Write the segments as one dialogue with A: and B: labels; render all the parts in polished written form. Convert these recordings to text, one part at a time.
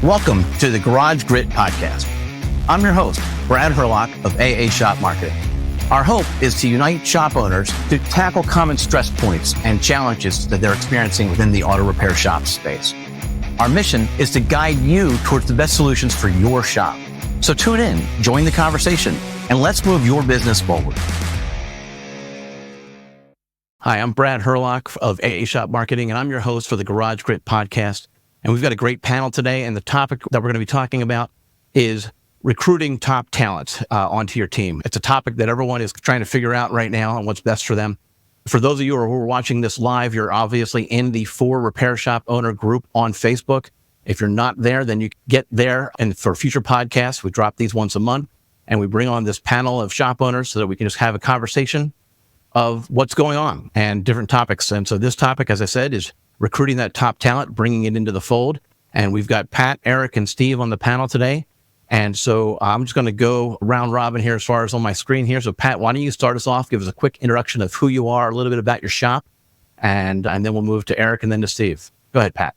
A: Welcome to the Garage Grit Podcast. I'm your host, Brad Hurlock of AA Shop Marketing. Our hope is to unite shop owners to tackle common stress points and challenges that they're experiencing within the auto repair shop space. Our mission is to guide you towards the best solutions for your shop. So tune in, join the conversation, and let's move your business forward. Hi, I'm Brad Hurlock of AA Shop Marketing, and I'm your host for the Garage Grit Podcast. And we've got a great panel today, and the topic that we're going to be talking about is recruiting top talent onto your team. It's a topic that everyone is trying to figure out right now and what's best for them. For those of you who are watching this live, you're obviously in the For Repair Shop Owner group on Facebook. If you're not there, then you get there. And for future podcasts, we drop these once a month, and we bring on this panel of shop owners so that we can just have a conversation of what's going on and different topics. And so this topic, as I said, is recruiting that top talent, bringing it into the fold. And we've got Pat, Eric, and Steve on the panel today. And so I'm just going to go round robin here as far as on my screen here. So Pat, why don't you start us off, give us a quick introduction of who you are, a little bit about your shop, and then we'll move to Eric and then to Steve. Go ahead, Pat.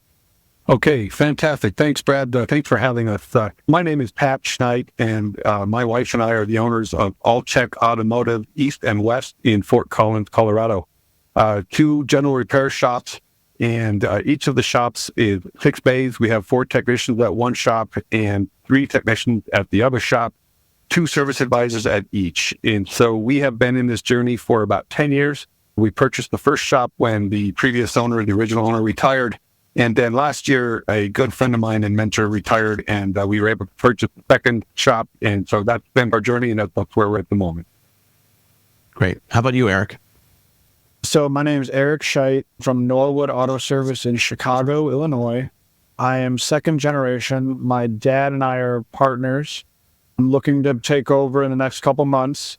B: Okay, fantastic. Thanks, Brad. Thanks for having us. My name is Pat Schnaidt, and my wife and I are the owners of All Check Automotive East and West in Fort Collins, Colorado. Two general repair shops. And each of the shops is 6 bays. We have 4 technicians at one shop and 3 technicians at the other shop, 2 service advisors at each. And so we have been in this journey for about 10 years. We purchased the first shop when the previous owner, the original owner, retired. And then last year, a good friend of mine and mentor retired, and we were able to purchase the second shop. And so that's been our journey, and that's where we're at the moment.
A: Great. How about you, Eric?
C: So my name is Eric Scheidt from Norwood Auto Service in Chicago, Illinois. I am second generation. My dad and I are partners. I'm looking to take over in the next couple months,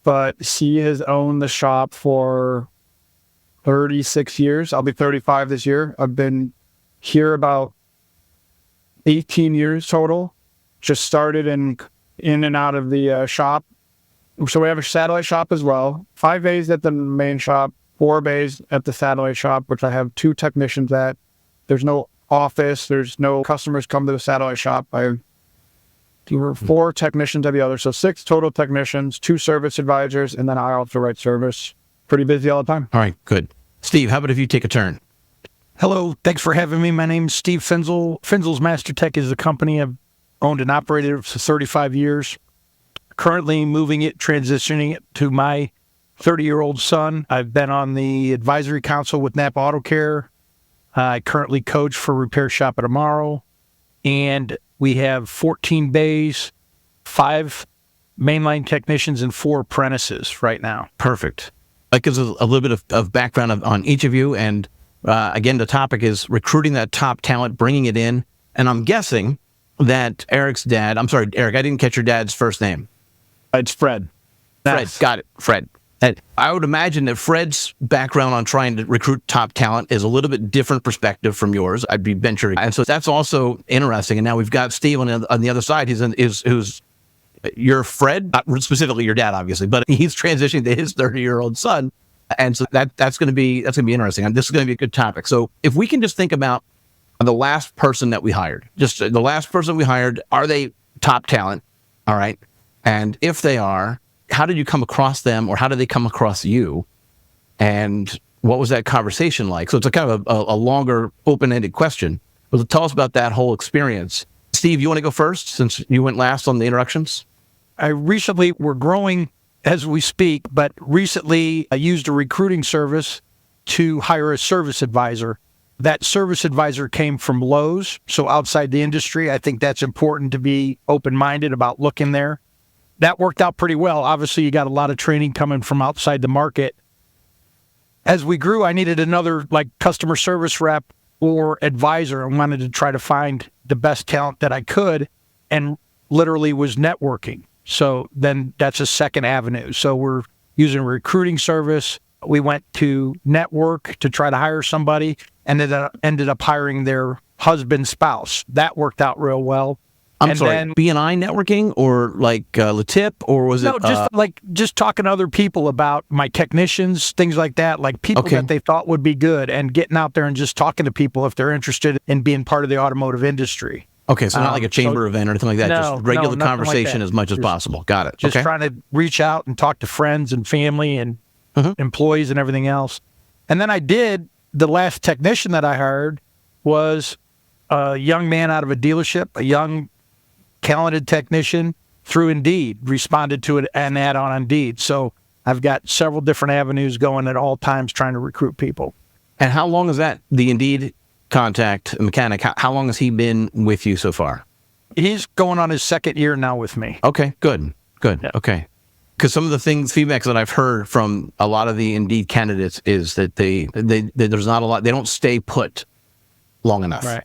C: but he has owned the shop for 36 years. I'll be 35 this year. I've been here about 18 years total. Just started in and out of the shop. So we have a satellite shop as well. 5 bays at the main shop, 4 bays at the satellite shop, which I have 2 technicians at. There's no office. There's no customers come to the satellite shop. I have 4 technicians at the other. So 6 total technicians, 2 service advisors, and then I also write service. Pretty busy all the time.
A: All right, good. Steve, how about if you take a turn?
D: Hello, thanks for having me. My name's Steve Finzel. Finzel's Mastertech is a company I've owned and operated for 35 years. Currently transitioning it to my 30-year-old son. I've been on the advisory council with Napa Auto Care. I currently coach for Repair Shop at Amaro. And we have 14 bays, 5 mainline technicians, and 4 apprentices right now.
A: Perfect. That gives us a little bit of background on each of you. And again, the topic is recruiting that top talent, bringing it in. And I'm guessing that Eric's dad, I'm sorry, Eric, I didn't catch your dad's first name.
C: It's Fred.
A: Fred, got it, Fred. And I would imagine that Fred's background on trying to recruit top talent is a little bit different perspective from yours. I'd be venturing. And so that's also interesting. And now we've got Steve on the other side. Who's your Fred, not specifically your dad, obviously, but he's transitioning to his 30-year-old son. And so that's going to be interesting. And this is going to be a good topic. So if we can just think about the last person that we hired, are they top talent? All right. And if they are, how did you come across them, or how did they come across you? And what was that conversation like? So it's a kind of a longer, open-ended question. But tell us about that whole experience. Steve, you want to go first since you went last on the introductions?
D: We're growing as we speak, but recently I used a recruiting service to hire a service advisor. That service advisor came from Lowe's, so outside the industry. I think that's important to be open-minded about looking there. That worked out pretty well. Obviously, you got a lot of training coming from outside the market. As we grew, I needed another customer service rep or advisor. I wanted to try to find the best talent that I could, and literally was networking. So then that's a second avenue. So we're using a recruiting service. We went to network to try to hire somebody, and then ended up hiring their husband, spouse. That worked out real well.
A: I'm sorry, B&I networking or LaTip, or was it?
D: No, just talking to other people about my technicians, things like that, people that they thought would be good, and getting out there and just talking to people if they're interested in being part of the automotive industry.
A: Okay, so not like a chamber event or anything like that.
D: No,
A: just regular
D: nothing like
A: conversation
D: that.
A: as much as possible. Got it.
D: Just
A: Okay.
D: trying to reach out and talk to friends and family and
A: Mhm.
D: employees and everything else. And then the last technician that I hired was a young man out of a dealership, a young, talented technician through Indeed, responded to an ad on Indeed. So I've got several different avenues going at all times trying to recruit people.
A: And how long is that, the Indeed contact mechanic, how long has he been with you so far?
D: He's going on his second year now with me.
A: Okay, good.
D: Yeah.
A: Okay. Because some of the feedbacks that I've heard from a lot of the Indeed candidates is that there's not a lot, they don't stay put long enough.
D: Right.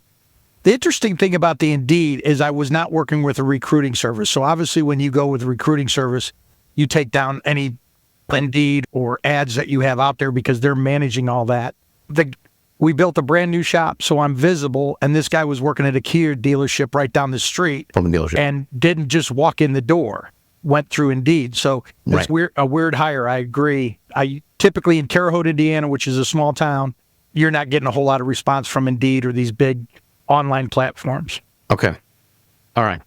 D: The interesting thing about the Indeed is I was not working with a recruiting service. So obviously when you go with a recruiting service, you take down any Indeed or ads that you have out there because they're managing all that. We built a brand new shop, so I'm visible. And this guy was working at a Kia dealership right down the street
A: From the dealership.
D: and didn't just walk in the door, went through Indeed. So it's
A: Right.
D: a weird hire. I agree. I typically in Terre Haute, Indiana, which is a small town, you're not getting a whole lot of response from Indeed or these big online platforms.
A: Okay. All right.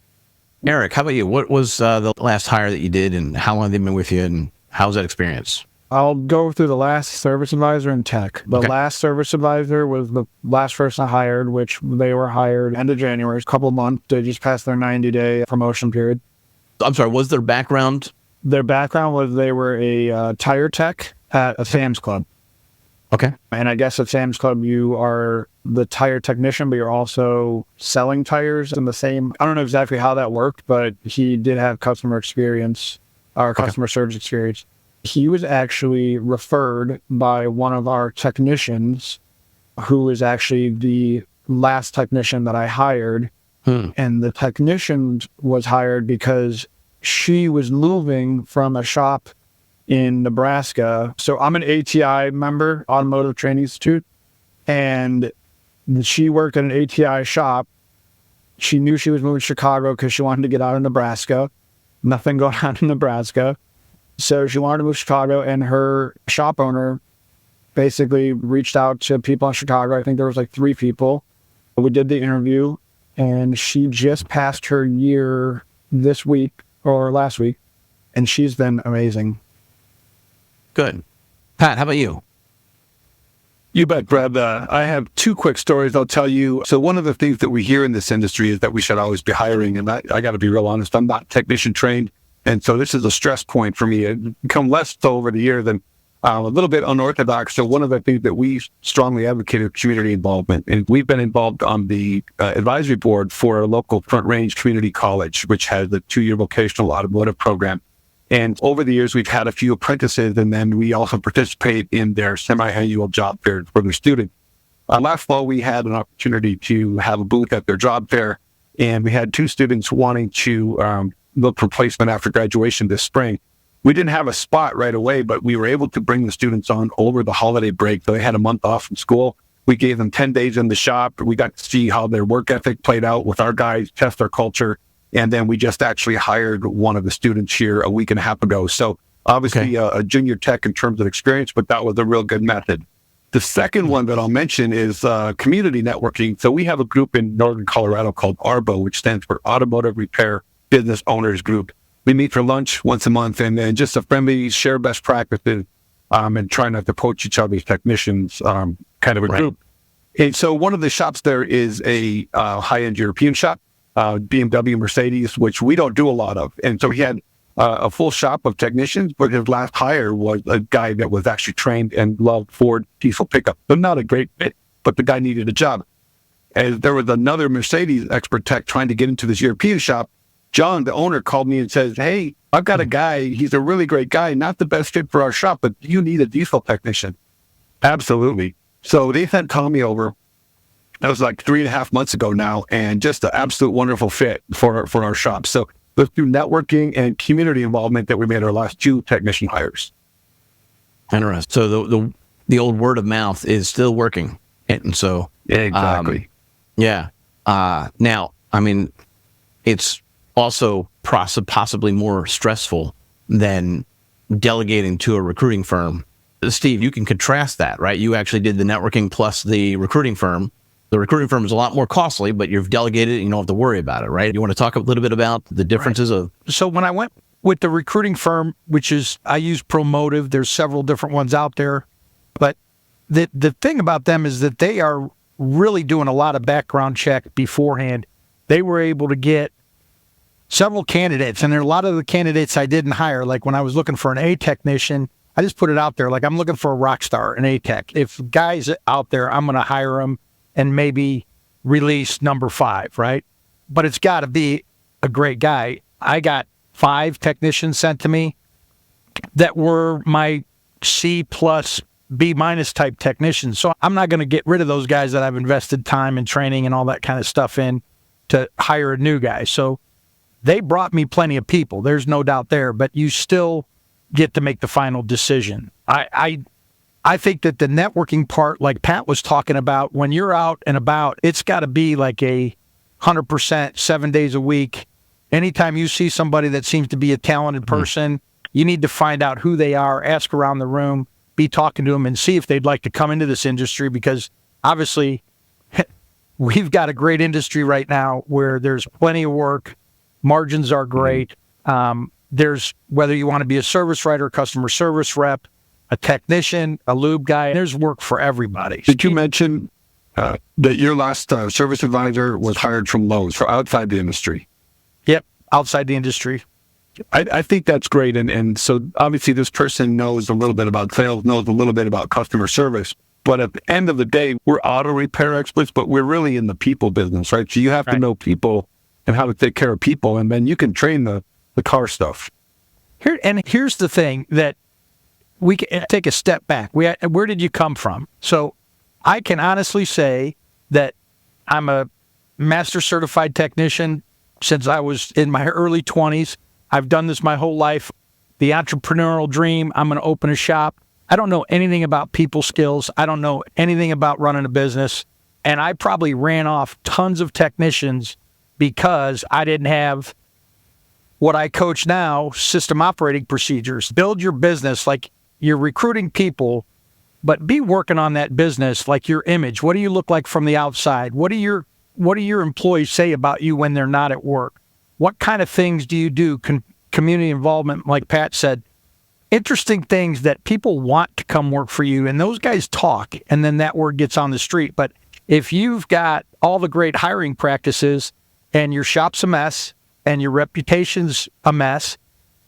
A: Eric, how about you? What was the last hire that you did, and how long have they been with you, and how's that experience?
C: I'll go through the last service advisor in tech. The
A: Okay.
C: last service advisor was the last person I hired, which they were hired end of January, a couple of months. They just passed their 90-day promotion period.
A: I'm sorry, was their background?
C: Their background was they were a tire tech at a Sam's Club.
A: Okay.
C: And I guess at Sam's Club, you are the tire technician, but you're also selling tires in the same. I don't know exactly how that worked, but he did have customer experience or customer service experience. He was actually referred by one of our technicians, who is actually the last technician that I hired. And the technician was hired because she was moving from a shop in Nebraska. So I'm an ATI member, Automotive Training Institute, and she worked at an ATI shop. She knew she was moving to Chicago because she wanted to get out of Nebraska. Nothing going on in Nebraska. So she wanted to move to Chicago, and her shop owner basically reached out to people in Chicago. I think there was like 3 people. We did the interview, and she just passed her year this week or last week, and she's been amazing.
A: Good. Pat, how about you?
B: You bet, Brad. I have 2 quick stories I'll tell you. So one of the things that we hear in this industry is that we should always be hiring. And I got to be real honest, I'm not technician trained. And so this is a stress point for me. It's become less so over the year than a little bit unorthodox. So one of the things that we strongly advocate is community involvement. And we've been involved on the advisory board for a local Front Range Community College, which has a 2-year vocational automotive program. And over the years, we've had a few apprentices, and then we also participate in their semi-annual job fair for their students. Last fall, we had an opportunity to have a booth at their job fair, and we had 2 students wanting to look for placement after graduation this spring. We didn't have a spot right away, but we were able to bring the students on over the holiday break. So they had a month off from school. We gave them 10 days in the shop. We got to see how their work ethic played out with our guys, test their culture. And then we just actually hired one of the students here a week and a half ago. So obviously a junior tech in terms of experience, but that was a real good method. The second one that I'll mention is community networking. So we have a group in Northern Colorado called ARBO, which stands for Automotive Repair Business Owners Group. We meet for lunch once a month, and then just a friendly share best practices and try not to poach each other's technicians kind of a group. And so one of the shops there is a high-end European shop, BMW, Mercedes, which we don't do a lot of. And so he had a full shop of technicians, but his last hire was a guy that was actually trained and loved Ford diesel pickup. So not a great fit, but the guy needed a job. As there was another Mercedes expert tech trying to get into this European shop, John, the owner, called me and says, "Hey, I've got a guy. He's a really great guy, not the best fit for our shop, but you need a diesel technician." Absolutely. So they sent Tommy over. That was like 3.5 months ago now, and just an absolute wonderful fit for our shop. So through networking and community involvement that we made our last 2 technician hires.
A: Interesting. So the old word of mouth is still working. And so
B: Exactly.
A: yeah. Now, I mean, it's also possibly more stressful than delegating to a recruiting firm. Steve, you can contrast that, right? You actually did the networking plus the recruiting firm. The recruiting firm is a lot more costly, but you've delegated it and you don't have to worry about it, right? You want to talk a little bit about the differences of...
D: So when I went with the recruiting firm, which is, I use Promotive, there's several different ones out there, but the thing about them is that they are really doing a lot of background check beforehand. They were able to get several candidates, and there are a lot of the candidates I didn't hire. Like when I was looking for an A technician, I just put it out there. Like I'm looking for a rock star, an A tech. If guys out there, I'm going to hire them and maybe release number 5, right? But it's got to be a great guy. I got 5 technicians sent to me that were my C plus B minus type technicians. So I'm not going to get rid of those guys that I've invested time and training and all that kind of stuff in to hire a new guy. So they brought me plenty of people. There's no doubt there, but you still get to make the final decision. I think that the networking part, like Pat was talking about, when you're out and about, it's got to be like a 100%, 7 days a week. Anytime you see somebody that seems to be a talented person, you need to find out who they are, ask around the room, be talking to them and see if they'd like to come into this industry, because obviously we've got a great industry right now where there's plenty of work, margins are great. There's, whether you want to be a service writer, customer service rep, a technician, a lube guy, there's work for everybody.
B: Did you mention that your last service advisor was hired from Lowe's, for outside the industry?
D: Yep, outside the industry.
B: I think that's great. And so obviously this person knows a little bit about sales, knows a little bit about customer service. But at the end of the day, we're auto repair experts, but we're really in the people business, right? So you have to know people and how to take care of people, and then you can train the car stuff.
D: Here's the thing that we can take a step back. Where did you come from? So I can honestly say that I'm a master certified technician since I was in my early 20s. I've done this my whole life. The entrepreneurial dream, I'm going to open a shop. I don't know anything about people skills. I don't know anything about running a business. And I probably ran off tons of technicians because I didn't have what I coach now, system operating procedures. Build your business like you're recruiting people, but be working on that business like your image. What do you look like from the outside? What do your employees say about you when they're not at work? What kind of things do you do? Community involvement, like Pat said, interesting things that people want to come work for you. And those guys talk, and then that word gets on the street. But if you've got all the great hiring practices and your shop's a mess and your reputation's a mess,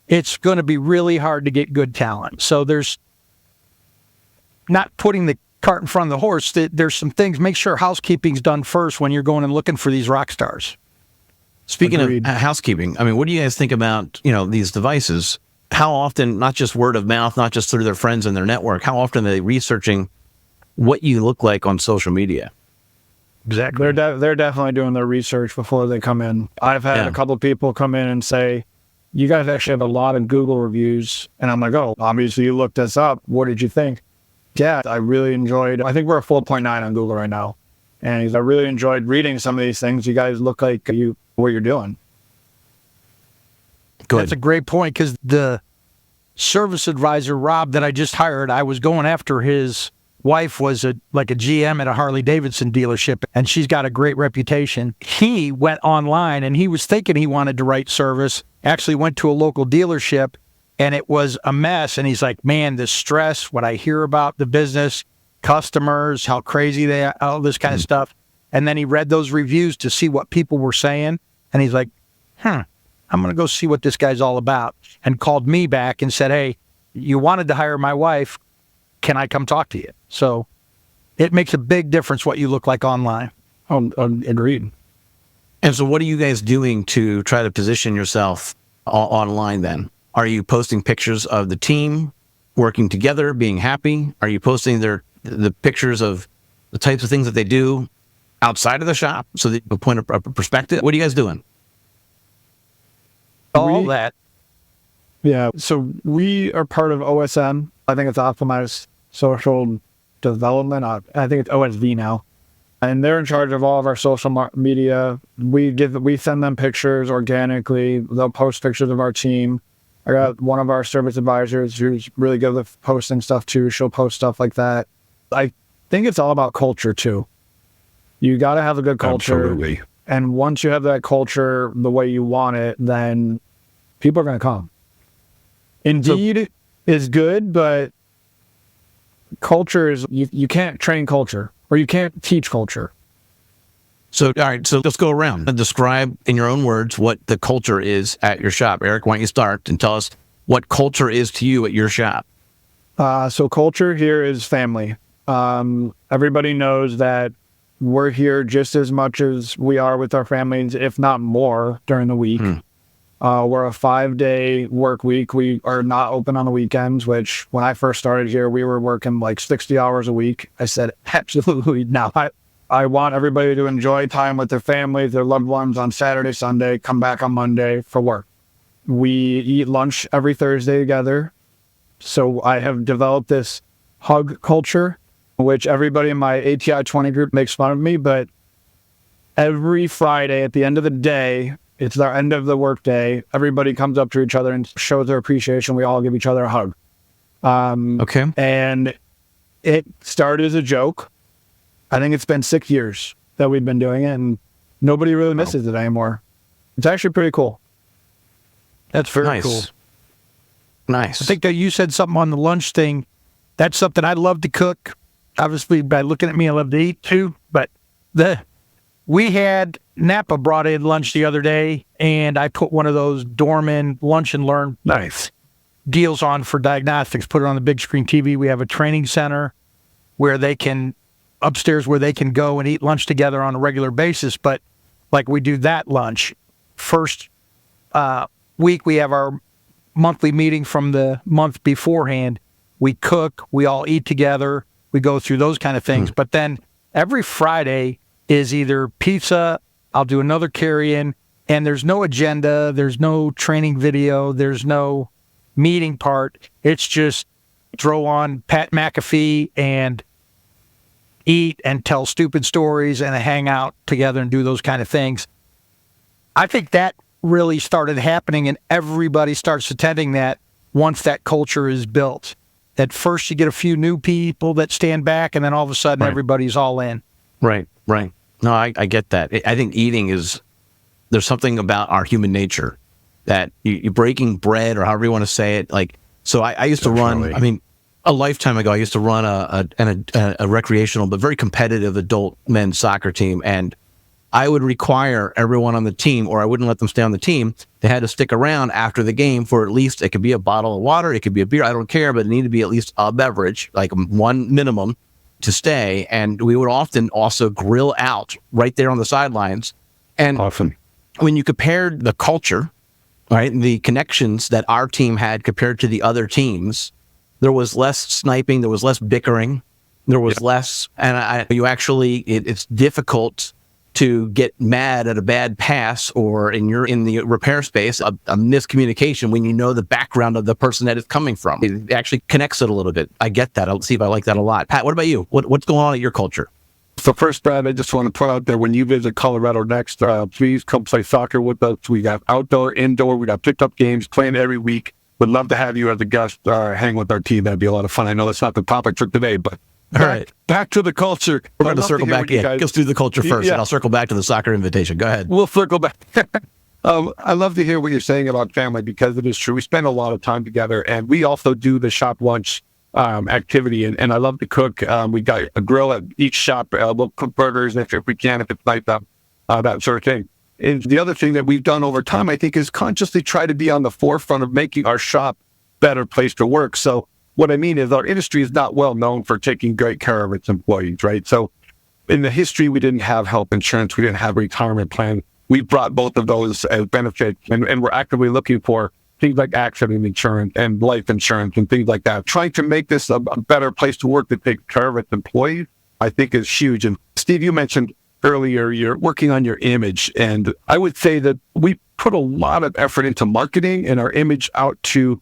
D: it's going to be really hard to get good talent. So there's not putting the cart in front of the horse. There's some things. Make sure housekeeping's done first when you're going and looking for these rock stars.
A: Speaking of housekeeping, I mean, what do you guys think about, these devices? How often, not just word of mouth, not just through their friends and their network, how often are they researching what you look like on social media?
C: Exactly. They're definitely doing their research before they come in. I've had a couple of people come in and say, you guys actually have a lot of Google reviews. And I'm like, oh, obviously you looked us up. What did you think? Yeah, I really enjoyed, I think we're a 4.9 on Google right now. And I really enjoyed reading some of these things. You guys look like what you're doing.
A: Good.
D: That's a great point, because the service advisor, Rob, that I just hired, I was going after his wife was a GM at a Harley Davidson dealership, and she's got a great reputation. He went online and he was thinking he wanted to write service, actually went to a local dealership, and it was a mess. And he's like, man, the stress, what I hear about the business, customers, how crazy they are, all this kind of stuff. And then he read those reviews to see what people were saying. And he's like, I'm going to go see what this guy's all about. And called me back and said, hey, you wanted to hire my wife. Can I come talk to you? So it makes a big difference what you look like online.
C: Agreed.
A: And so what are you guys doing to try to position yourself online then? Are you posting pictures of the team working together, being happy? Are you posting the pictures of the types of things that they do outside of the shop so that you can point a perspective? What are you guys doing?
D: All that.
C: Yeah. So we are part of OSM. I think it's Optimized Social Development. I think it's OSV now. And they're in charge of all of our social media. We send them pictures organically. They'll post pictures of our team. I got one of our service advisors who's really good with posting stuff too. She'll post stuff like that. I think it's all about culture too. You got to have a good culture.
B: Absolutely.
C: And once you have that culture the way you want it, then people are going to come. Indeed is good, but culture is, you can't train culture or you can't teach culture.
A: So, all right, so let's go around and describe in your own words what the culture is at your shop. Eric, why don't you start and tell us what culture is to you at your shop?
C: So culture here is family. Everybody knows that we're here just as much as we are with our families, if not more, during the week. We're a 5-day work week. We are not open on the weekends, which when I first started here, we were working like 60 hours a week. I said, absolutely not. I want everybody to enjoy time with their families, their loved ones on Saturday, Sunday, come back on Monday for work. We eat lunch every Thursday together. So I have developed this hug culture, which everybody in my ATI 20 group makes fun of me, but every Friday at the end of the day, it's our end of the work day, everybody comes up to each other and shows their appreciation. We all give each other a hug.
A: Okay.
C: And it started as a joke. I think it's been 6 years that we've been doing it, and nobody really misses it anymore. It's actually pretty cool.
D: That's very
A: Nice.
D: cool.
A: Nice.
D: I think that you said something on the lunch thing. That's something I love to cook. Obviously, by looking at me, I love to eat too. But we had Napa brought in lunch the other day, and I put one of those Dorman lunch and learn deals on for diagnostics. Put it on the big screen TV. We have a training center where they can upstairs where they can go and eat lunch together on a regular basis. But like we do that lunch first week, we have our monthly meeting from the month beforehand. We cook, we all eat together, we go through those kind of things. But then every Friday is either pizza, I'll do another carry-in, and there's no agenda, there's no training video, there's no meeting part. It's just throw on Pat McAfee and eat and tell stupid stories and hang out together and do those kind of things. I think that really started happening and everybody starts attending that once that culture is built. At first you get a few new people that stand back and then all of a sudden everybody's all in.
A: Right. No, I get that. I think eating there's something about our human nature that you breaking bread or however you want to say it. Like, so I used to run, a lifetime ago, I used to run a recreational but very competitive adult men's soccer team, and I would require everyone on the team, or I wouldn't let them stay on the team. They had to stick around after the game for at least, it could be a bottle of water, it could be a beer, I don't care, but it needed to be at least a beverage, like one minimum to stay. And we would often also grill out right there on the sidelines. And
B: Often.
A: when you compared the culture, right, and the connections that our team had compared to the other teams, there was less sniping, there was less bickering, there was less, and it's difficult to get mad at a bad pass or in the repair space, a miscommunication when you know the background of the person that it's coming from. It actually connects it a little bit. I get that. I'll see if I like that a lot. Pat, what about you? What's going on at your culture?
B: So first, Brad, I just want to put out there, when you visit Colorado next, please come play soccer with us. We got outdoor, indoor, we got pickup games, playing every week. Would love to have you as a guest, hang with our team. That'd be a lot of fun. I know that's not the topic for today, but back to the culture.
A: We're going to circle back. Let's do the culture first, and I'll circle back to the soccer invitation. Go ahead.
B: We'll circle back. I love to hear what you're saying about family, because it is true. We spend a lot of time together, and we also do the shop lunch activity, and I love to cook. We got a grill at each shop. We'll cook burgers if we can, if it's nice up, that sort of thing. And the other thing that we've done over time, I think, is consciously try to be on the forefront of making our shop a better place to work. So what I mean is our industry is not well known for taking great care of its employees, right? So in the history, we didn't have health insurance. We didn't have a retirement plan. We brought both of those as benefits, and we're actively looking for things like accident insurance and life insurance and things like that. Trying to make this a better place to work that takes care of its employees, I think, is huge. And Steve, you mentioned earlier, you're working on your image. And I would say that we put a lot of effort into marketing and our image out to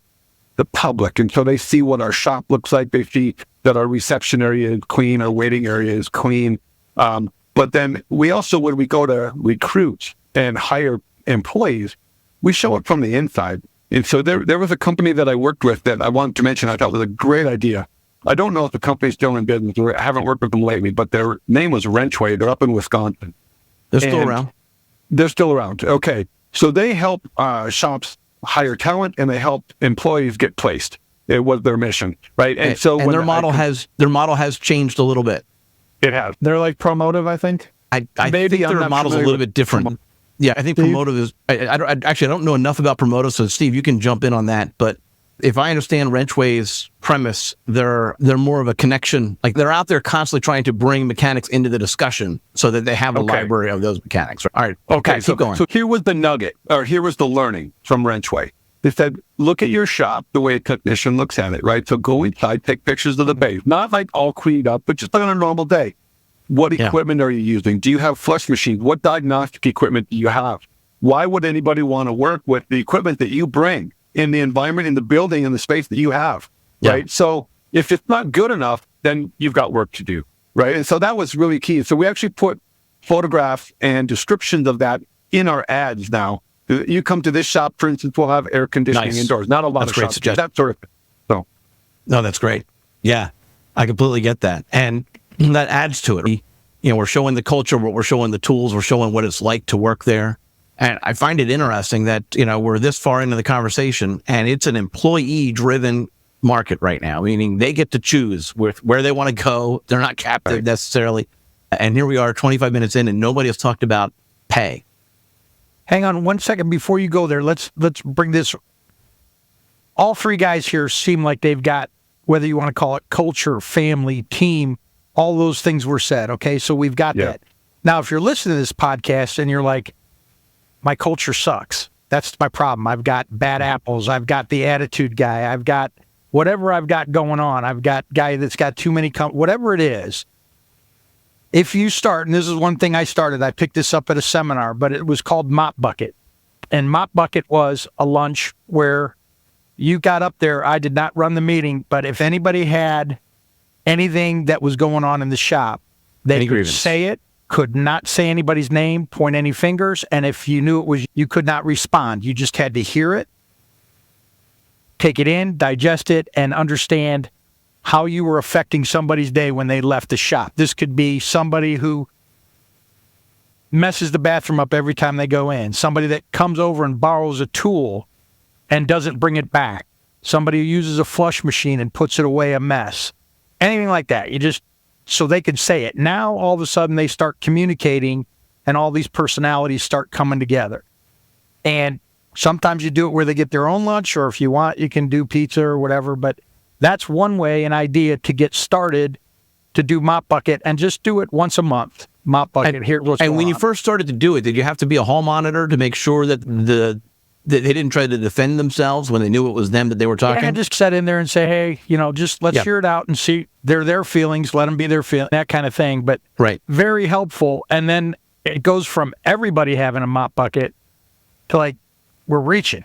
B: the public. And so they see what our shop looks like. They see that our reception area is clean, our waiting area is clean. But then we also, when we go to recruit and hire employees, we show it from the inside. And so there was a company that I worked with that I wanted to mention, I thought was a great idea. I don't know if the company's still in business. I haven't worked with them lately, but their name was Wrenchway. They're up in Wisconsin.
A: They're still around.
B: They're still around. Okay. So they help shops hire talent and they help employees get placed. It was their mission, right? And so
A: their model has changed a little bit.
B: It has.
C: They're like Promotive, I think.
A: I
C: Maybe
A: think
C: I'm
A: their
C: not
A: model's a
C: familiar
A: little
C: with
A: bit different. Yeah, I think Promotive is. I don't know enough about Promotive, so Steve, you can jump in on that. But if I understand Wrenchway's premise, they're more of a connection. Like they're out there constantly trying to bring mechanics into the discussion so that they have a library of those mechanics. All right.
B: Okay.
A: Keep going.
B: So here was the nugget, or here was the learning from Wrenchway. They said, look at your shop the way a technician looks at it, right? So go inside, take pictures of the base, not like all cleaned up, but just like on a normal day. What equipment are you using? Do you have flush machines? What diagnostic equipment do you have? Why would anybody want to work with the equipment that you bring in the environment, in the building, in the space that you have, right? So if it's not good enough, then you've got work to do, right? And so that was really key. So we actually put photographs and descriptions of that in our ads now. You come to this shop, for instance, we'll have air conditioning indoors. Not a lot of shops, that sort of thing. So,
A: no, that's great. Yeah, I completely get that. And that adds to it. We're showing the culture, we're showing the tools, we're showing what it's like to work there. And I find it interesting that, we're this far into the conversation and it's an employee-driven market right now, meaning they get to choose where they want to go. They're not captive necessarily. And here we are 25 minutes in and nobody has talked about pay.
D: Hang on 1 second before you go there. Let's bring this. All three guys here seem like they've got, whether you want to call it culture, family, team, all those things were said. Okay, so we've got that. Now, if you're listening to this podcast and you're like, my culture sucks, that's my problem. I've got bad apples. I've got the attitude guy. I've got whatever I've got going on. I've got guy that's got too many, whatever it is. If you start, and this is one thing I started, I picked this up at a seminar, but it was called Mop Bucket. And Mop Bucket was a lunch where you got up there. I did not run the meeting, but if anybody had anything that was going on in the shop, they could say it, could not say anybody's name, point any fingers, and if you knew it was, you could not respond. You just had to hear it, take it in, digest it, and understand how you were affecting somebody's day when they left the shop. This could be somebody who messes the bathroom up every time they go in, somebody that comes over and borrows a tool and doesn't bring it back, somebody who uses a flush machine and puts it away a mess, anything like that. You just, so they could say it. Now, all of a sudden, they start communicating and all these personalities start coming together. And sometimes you do it where they get their own lunch, or if you want, you can do pizza or whatever, but that's one way, an idea to get started to do Mop Bucket, and just do it once a month. Mop Bucket, here's what's going on.
A: And when you first started to do it, did you have to be a hall monitor to make sure that that they didn't try to defend themselves when they knew it was them that they were talking?
D: Yeah, just sit in there and say, hey, just let's hear it out and see their feelings, let them be their feelings, that kind of thing. But very helpful. And then it goes from everybody having a Mop Bucket to like, we're reaching.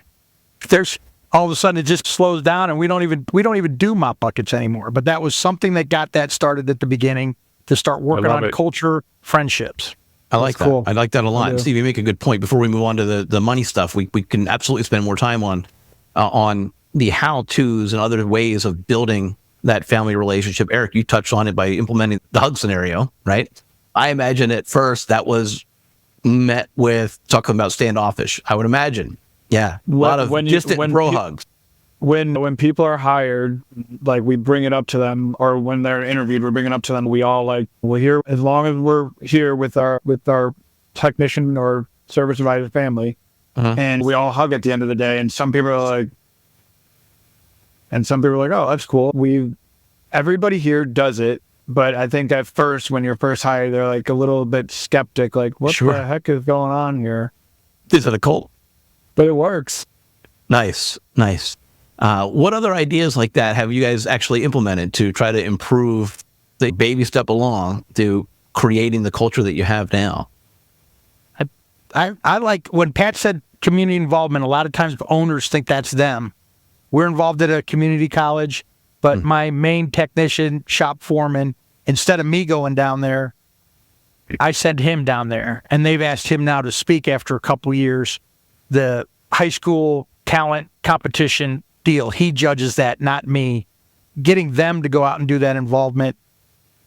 D: There's all of a sudden it just slows down and we don't even do Mop Buckets anymore. But that was something that got that started at the beginning to start working on culture, friendships.
A: I like that. Cool. I like that a lot. Steve, you make a good point. Before we move on to the money stuff, we can absolutely spend more time on the how-tos and other ways of building that family relationship. Eric, you touched on it by implementing the hug scenario, right? I imagine at first that was met with talking about standoffish. I would imagine. Yeah. A lot of distant bro hugs.
C: When people are hired, like we bring it up to them, or when they're interviewed, we bring it up to them. We all here, as long as we're here with our technician or service advisor family, and we all hug at the end of the day. And some people are like, oh, that's cool. Everybody here does it, but I think at first, when you're first hired, they're like a little bit skeptic, like, what the heck is going on here?
A: Is it a cult?
C: But it works.
A: Nice. What other ideas like that have you guys actually implemented to try to improve the baby step along to creating the culture that you have now?
D: I like when Pat said community involvement. A lot of times owners think that's them. We're involved at a community college, but my main technician, shop foreman, instead of me going down there, I send him down there. And they've asked him now to speak after a couple of years. The high school talent competition deal, he judges that, not me. getting them to go out and do that involvement.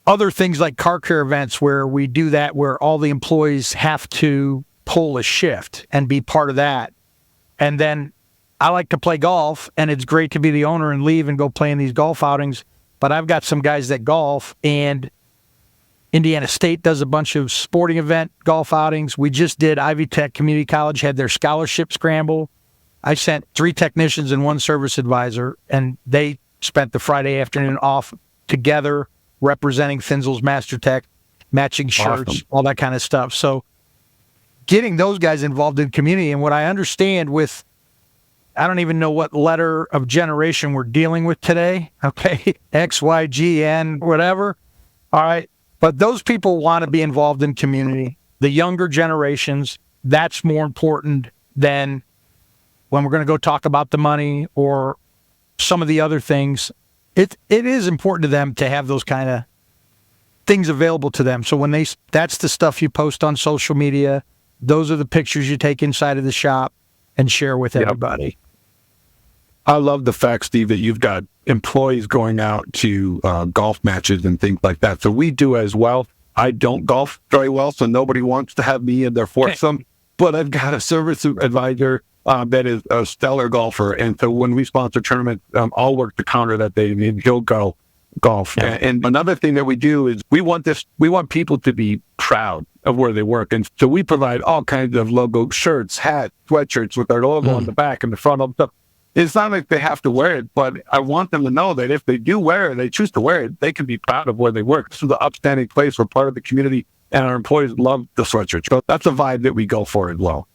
D: Other things like car care events where we do that, where all the employees have to pull a shift and be part of that. And then I like to play golf, and it's great to be the owner and leave and go play in these golf outings. But I've got some guys that golf, and Indiana State does a bunch of sporting event golf outings. We just did Ivy Tech Community College, had their scholarship scramble. I sent 3 technicians and 1 service advisor, and they spent the Friday afternoon off together representing Finzel's Mastertech, matching shirts,
B: Awesome.
D: all that kind of stuff. So getting those guys involved in community, and what I understand with, I don't even know what letter of generation we're dealing with today, okay, X, Y, G, N, whatever, all right, but those people want to be involved in community. The younger generations, that's more important than when we're going to go talk about the money or some of the other things. It is important to them to have those kind of things available to them. So when that's the stuff you post on social media, those are the pictures you take inside of the shop and share with everybody.
B: I love the fact, Steve, that you've got employees going out to golf matches and things like that. So we do as well. I don't golf very well, so nobody wants to have me in their foursome. But I've got a service advisor that is a stellar golfer. And so when we sponsor tournaments, I'll work the counter that day and he'll go golf.
A: Yeah.
B: And another thing that we do is we want people to be proud of where they work. And so we provide all kinds of logo shirts, hats, sweatshirts with our logo on the back and the front of stuff. It's not like they have to wear it, but I want them to know that if they do wear it, they choose to wear it, they can be proud of where they work. This is an upstanding place. We're part of the community, and our employees love the sweatshirts. So that's a vibe that we go for as well.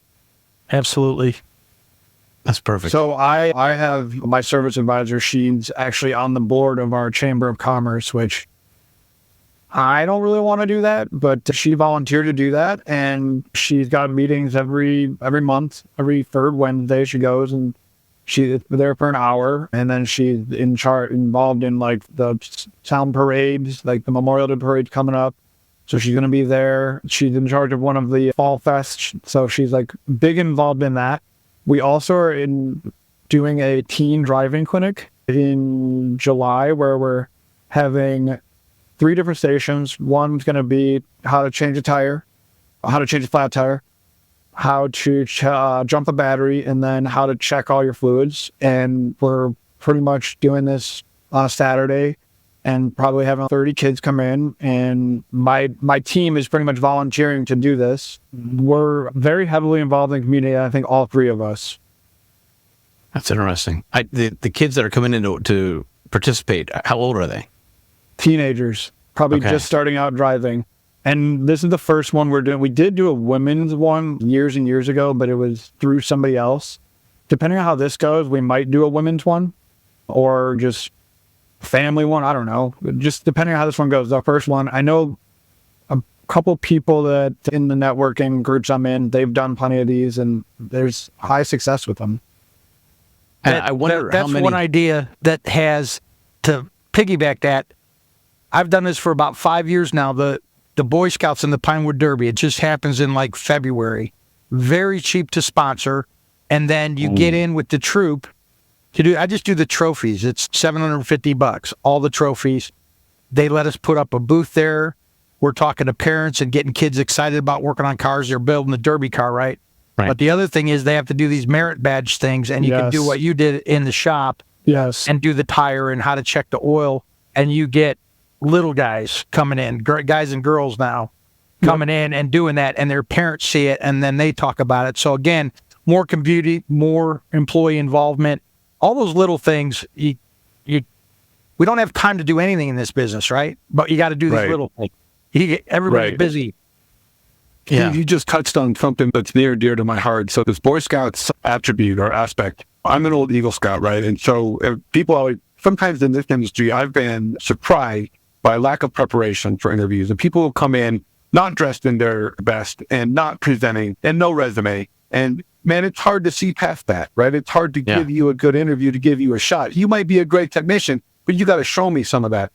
D: Absolutely.
A: That's perfect.
C: So I have my service advisor. She's actually on the board of our Chamber of Commerce, which I don't really want to do that, but she volunteered to do that. And she's got meetings every month, every third Wednesday she goes, and she's there for an hour. And then she's involved in like the town parades, like the Memorial Day parade coming up. So she's going to be there. She's in charge of one of the fall fests. So she's like big involved in that. We also are doing a teen driving clinic in July where we're having 3 different stations. One's going to be how to change a tire, how to change a flat tire, how to jump a battery, and then how to check all your fluids. And we're pretty much doing this on a Saturday and probably having 30 kids come in. And my team is pretty much volunteering to do this. We're very heavily involved in the community, I think all 3 of us.
A: That's interesting. The kids that are coming in to participate, how old are they?
C: Teenagers, probably
A: Okay.
C: just starting out driving. And this is the first one we're doing. We did do a women's one years and years ago, but it was through somebody else. Depending on how this goes, we might do a women's one or just family one. I don't know. Just depending on how this one goes. The first one, I know a couple people that in the networking groups I'm in, they've done plenty of these and there's high success with them.
A: And I wonder
D: that's
A: how many.
D: one idea that has, to piggyback that, I've done this for about 5 years now. The Boy Scouts and the Pinewood Derby. It just happens in like February. Very cheap to sponsor. And then you get in with the troop to do, I just do the trophies. It's $750, all the trophies. They let us put up a booth there. We're talking to parents and getting kids excited about working on cars. They're building the derby car, right?
A: Right.
D: But the other thing is they have to do these merit badge things, and you can do
C: Yes.
D: what you did in the shop
C: Yes.
D: and do the tire and how to check the oil. And you get little guys coming in, guys and girls now coming in and doing that, and their parents see it, and then they talk about it. So again, more community, more employee involvement, all those little things. We don't have time to do anything in this business, right? But you got to do these
B: Right.
D: little things. Everybody's
B: Right.
D: busy.
A: Yeah.
B: You just touched on something that's near and dear to my heart. So this Boy Scouts attribute or aspect, I'm an old Eagle Scout, right? And so people always, sometimes in this industry, I've been surprised by lack of preparation for interviews. And people will come in not dressed in their best and not presenting and no resume. And man, it's hard to see past that, right? It's hard to give you a good interview, to give you a shot. You might be a great technician, but you got to show me some of that.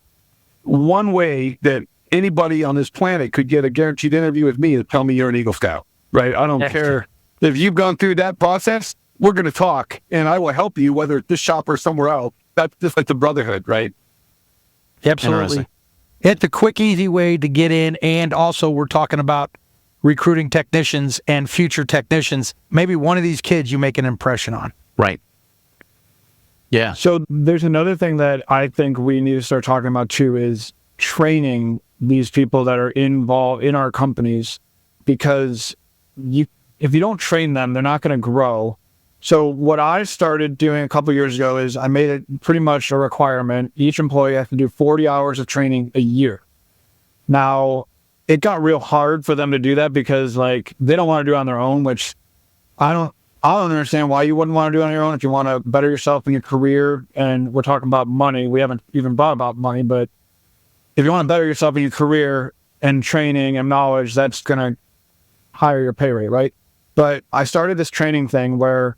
B: One way that anybody on this planet could get a guaranteed interview with me is tell me you're an Eagle Scout, right? I don't care if you've gone through that process. We're going to talk, and I will help you, whether it's this shop or somewhere else. That's just like the brotherhood, right?
D: Absolutely.
A: Interesting.
D: It's the quick, easy way to get in. And also, we're talking about recruiting technicians and future technicians. Maybe one of these kids you make an impression on.
A: Right. Yeah.
C: So there's another thing that I think we need to start talking about too, is training these people that are involved in our companies, because if you don't train them, they're not going to grow. So what I started doing a couple of years ago is I made it pretty much a requirement. Each employee has to do 40 hours of training a year. Now, it got real hard for them to do that because like they don't want to do it on their own, which I don't understand why you wouldn't want to do it on your own if you want to better yourself in your career. And we're talking about money. We haven't even thought about money, but if you want to better yourself in your career and training and knowledge, that's going to higher your pay rate, right? But I started this training thing where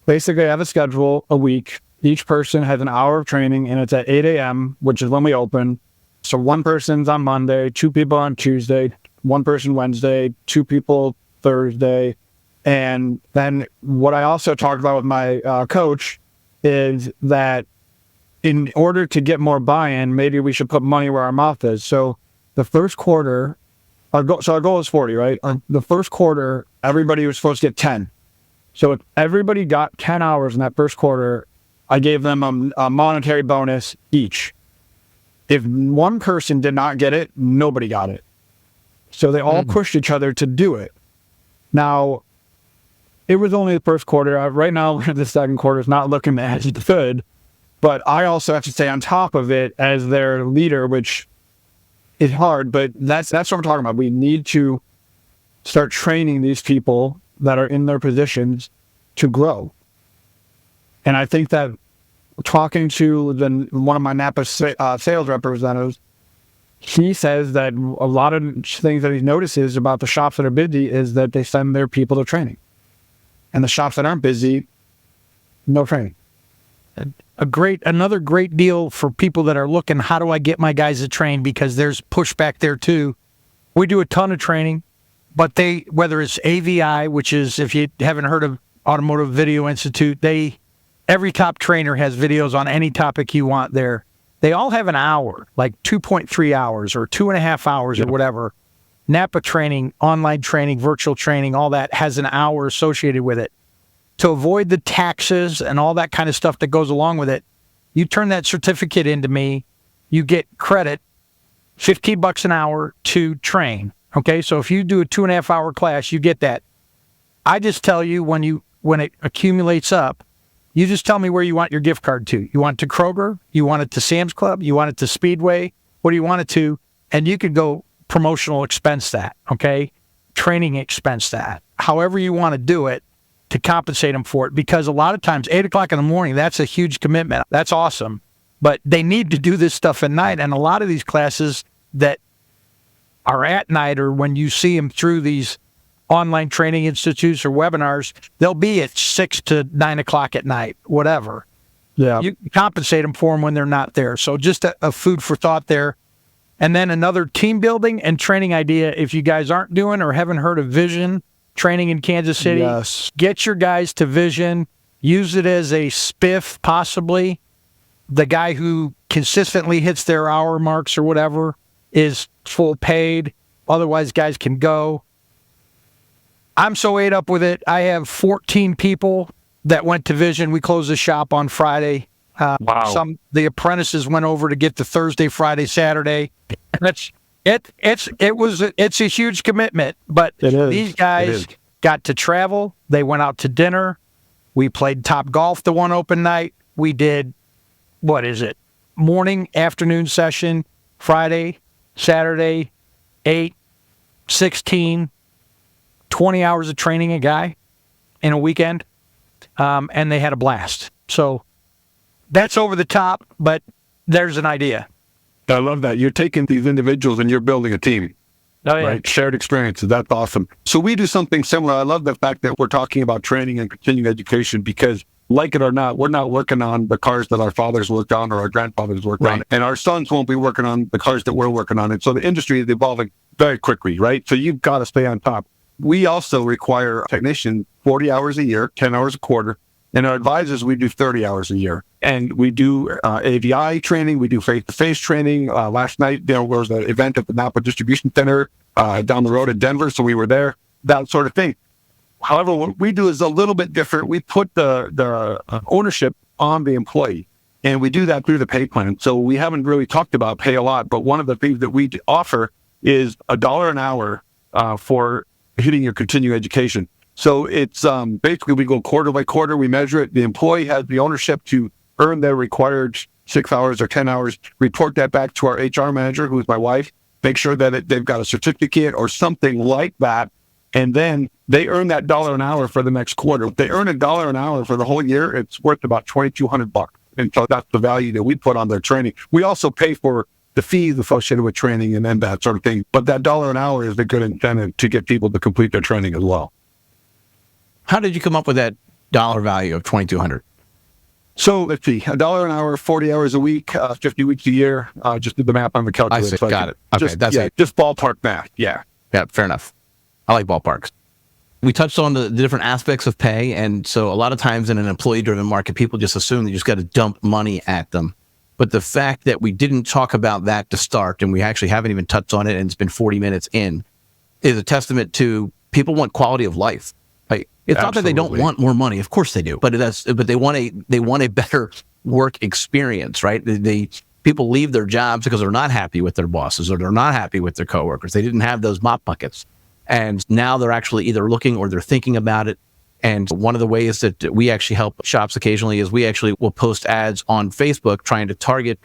C: basically I have a schedule a week. Each person has an hour of training, and it's at 8 a.m., which is when we open. So one person's on Monday, two people on Tuesday, one person Wednesday, two people Thursday. And then what I also talked about with my coach is that in order to get more buy-in, maybe we should put money where our mouth is. So the first quarter, our goal is 40, right? The first quarter, everybody was supposed to get 10. So if everybody got 10 hours in that first quarter, I gave them a monetary bonus each. If one person did not get it, nobody got it. So they all pushed each other to do it. Now, it was only the first quarter. Right now, the second quarter is not looking as good. But I also have to stay on top of it as their leader, which is hard. But that's what I'm talking about. We need to start training these people that are in their positions to grow. And I think that talking to one of my Napa sales representatives, he says that a lot of things that he notices about the shops that are busy is that they send their people to training. And the shops that aren't busy, no training.
D: Another great deal for people that are looking, how do I get my guys to train? Because there's pushback there too. We do a ton of training, but whether it's AVI, which is, if you haven't heard of Automotive Video Institute, every top trainer has videos on any topic you want there. They all have an hour, like 2.3 hours or 2.5 hours or whatever. Napa training, online training, virtual training, all that has an hour associated with it. To avoid the taxes and all that kind of stuff that goes along with it, you turn that certificate into me, you get credit, $15 an hour to train. Okay, so if you do a 2.5 hour class, you get that. I just tell you when it accumulates up, you just tell me where you want your gift card to. You want it to Kroger? You want it to Sam's Club? You want it to Speedway? What do you want it to? And you could go promotional expense that, okay? Training expense that. However you want to do it to compensate them for it. Because a lot of times, 8 o'clock in the morning, that's a huge commitment. That's awesome. But they need to do this stuff at night. And a lot of these classes that are at night, or when you see them through these online training institutes or webinars, they'll be at 6 to 9 o'clock at night, whatever.
C: Yeah.
D: You compensate them for them when they're not there. So just a food for thought there. And then another team building and training idea, if you guys aren't doing or haven't heard of Vision training in Kansas City,
C: Yes.
D: Get your guys to Vision. Use it as a spiff, possibly. The guy who consistently hits their hour marks or whatever is full paid. Otherwise, guys can go. I'm so ate up with it. I have 14 people that went to Vision. We closed the shop on Friday.
B: Wow.
D: The apprentices went over to get the Thursday, Friday, Saturday. It's a huge commitment, but
C: It is.
D: these guys got to travel. They went out to dinner. We played Top Golf the one open night. We did, morning, afternoon session, Friday, Saturday, 8, 16, 20 hours of training a guy in a weekend, and they had a blast. So that's over the top, but there's an idea.
B: I love that. You're taking these individuals and you're building a team.
D: Oh, yeah.
B: Right? Shared experiences. That's awesome. So we do something similar. I love the fact that we're talking about training and continuing education because, like it or not, we're not working on the cars that our fathers worked on or our grandfathers worked on. And our sons won't be working on the cars that we're working on. And so the industry is evolving very quickly, right? So you've got to stay on top. We also require technicians 40 hours a year, 10 hours a quarter. And our advisors, we do 30 hours a year. And we do AVI training. We do face-to-face training. Last night, there was an event at the Napa Distribution Center down the road in Denver, so we were there, that sort of thing. However, what we do is a little bit different. We put the ownership on the employee, and we do that through the pay plan. So we haven't really talked about pay a lot, but one of the things that we offer is $1 an hour for hitting your continuing education. So it's basically we go quarter by quarter, we measure it. The employee has the ownership to earn their required 6 hours or 10 hours, report that back to our HR manager, who is my wife, make sure that they've got a certificate or something like that. And then they earn that $1 an hour for the next quarter. If they earn $1 an hour for the whole year, it's worth about $2,200. And so that's the value that we put on their training. We also pay for the fees associated with training and then that sort of thing. But that $1 an hour is a good incentive to get people to complete their training as well.
A: How did you come up with that dollar value of $2,200?
B: So let's see, $1 an hour, 40 hours a week, 50 weeks a year. Just did the math on the calculator.
A: I see.
B: So
A: Got it. Okay,
B: just ballpark math. Yeah.
A: Yeah, fair enough. I like ballparks. We touched on the different aspects of pay. And so a lot of times in an employee-driven market, people just assume that you just got to dump money at them. But the fact that we didn't talk about that to start, and we actually haven't even touched on it, and it's been 40 minutes in, is a testament to people want quality of life. Like, it's not that they don't want more money. Of course they do. But they want a better work experience, right? People leave their jobs because they're not happy with their bosses or they're not happy with their coworkers. They didn't have those mop buckets. And now they're actually either looking or they're thinking about it. And one of the ways that we actually help shops occasionally is we actually will post ads on Facebook trying to target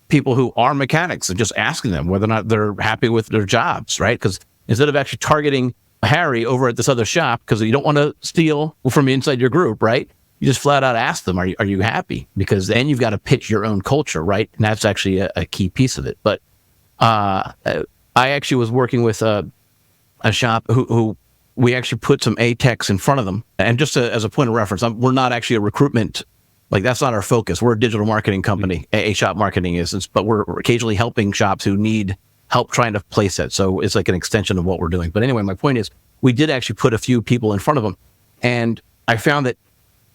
A: people who are mechanics and just asking them whether or not they're happy with their jobs, right? Because instead of actually targeting Harry over at this other shop, because you don't want to steal from inside your group, right? You just flat out ask them, are you happy? Because then you've got to pitch your own culture, right? And that's actually a key piece of it. But I actually was working with a shop who we actually put some A-techs in front of them. And just as a point of reference, we're not actually a recruitment, like that's not our focus. We're a digital marketing company, A-shop marketing is, but we're occasionally helping shops who need help trying to place it. So it's like an extension of what we're doing. But anyway, my point is we did actually put a few people in front of him. And I found that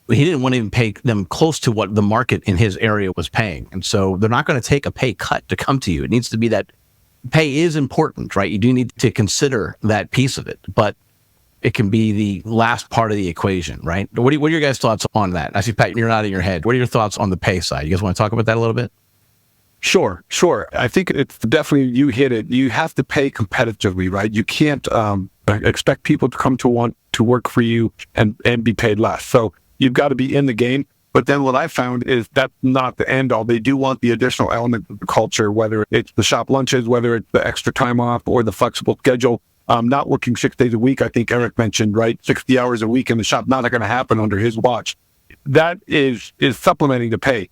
A: he didn't want to even pay them close to what the market in his area was paying. And so they're not going to take a pay cut to come to you. It needs to be that pay is important, right? You do need to consider that piece of it, but it can be the last part of the equation, right? What are your guys' thoughts on that? I see, Pat, you're nodding your head. What are your thoughts on the pay side? You guys want to talk about that a little bit?
B: Sure. I think it's definitely, you hit it. You have to pay competitively, right? You can't expect people to come to want to work for you and be paid less. So you've got to be in the game. But then what I found is that's not the end all. They do want the additional element of the culture, whether it's the shop lunches, whether it's the extra time off or the flexible schedule. Not working 6 days a week, I think Eric mentioned, right? 60 hours a week in the shop, not going to happen under his watch. That is supplementing the pay.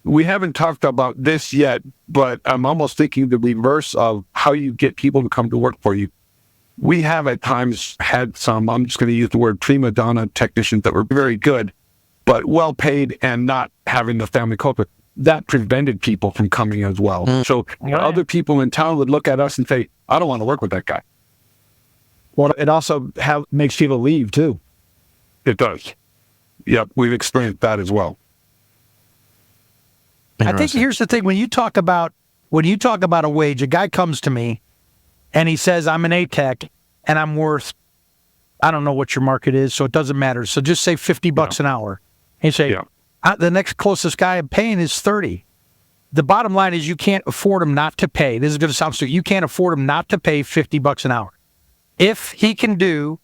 B: We haven't talked about this yet, but I'm almost thinking the reverse of how you get people to come to work for you. We have at times had some, I'm just going to use the word prima donna technicians that were very good, but well paid and not having the family culture. That prevented people from coming as well. So other people in town would look at us and say, I don't want to work with that guy.
C: Well, it also makes people leave too.
B: It does. Yep, we've experienced that as well.
D: I think here's the thing: when you talk about a wage, a guy comes to me and he says, "I'm an A-tech and I'm worth, I don't know what your market is, so it doesn't matter. So just say $50 an hour." And you say, the next closest guy I'm paying is 30. The bottom line is you can't afford him not to pay. This is going to sound stupid. You can't afford him not to pay $50 an hour. If he can do,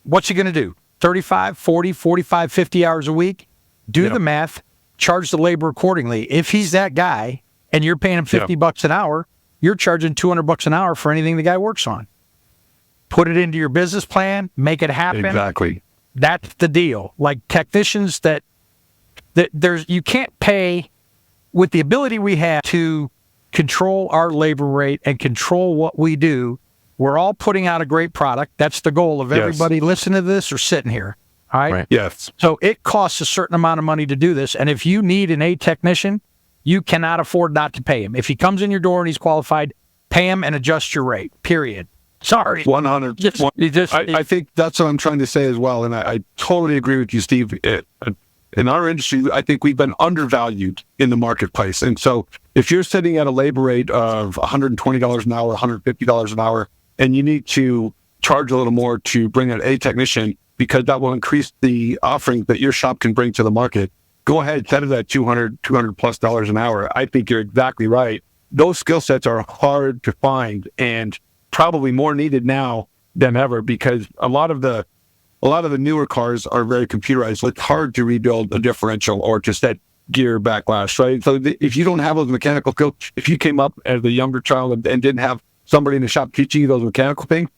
D: what's he going to do? 35, 40, 45, 50 hours a week? Do the math, charge the labor accordingly. If he's that guy and you're paying him $50 an hour, you're charging $200 an hour for anything the guy works on. Put it into your business plan, make it happen.
B: Exactly.
D: That's the deal. Like technicians that you can't pay with the ability we have to control our labor rate and control what we do. We're all putting out a great product. That's the goal of everybody listening to this or sitting here. All right?
B: Yes.
D: So it costs a certain amount of money to do this. And if you need an A technician, you cannot afford not to pay him. If he comes in your door and he's qualified, pay him and adjust your rate, period. Sorry.
B: 100. I think that's what I'm trying to say as well. And I totally agree with you, Steve. in our industry, I think we've been undervalued in the marketplace. And so if you're sitting at a labor rate of $120 an hour, $150 an hour, and you need to charge a little more to bring in a technician because that will increase the offerings that your shop can bring to the market, go ahead, set it at $200 plus an hour. I think you're exactly right. Those skill sets are hard to find and probably more needed now than ever, because a lot of the newer cars are very computerized. So it's hard to rebuild a differential or to set gear backlash, right? So if you don't have those mechanical skills, if you came up as a younger child and didn't have somebody in the shop teaching you those mechanical things,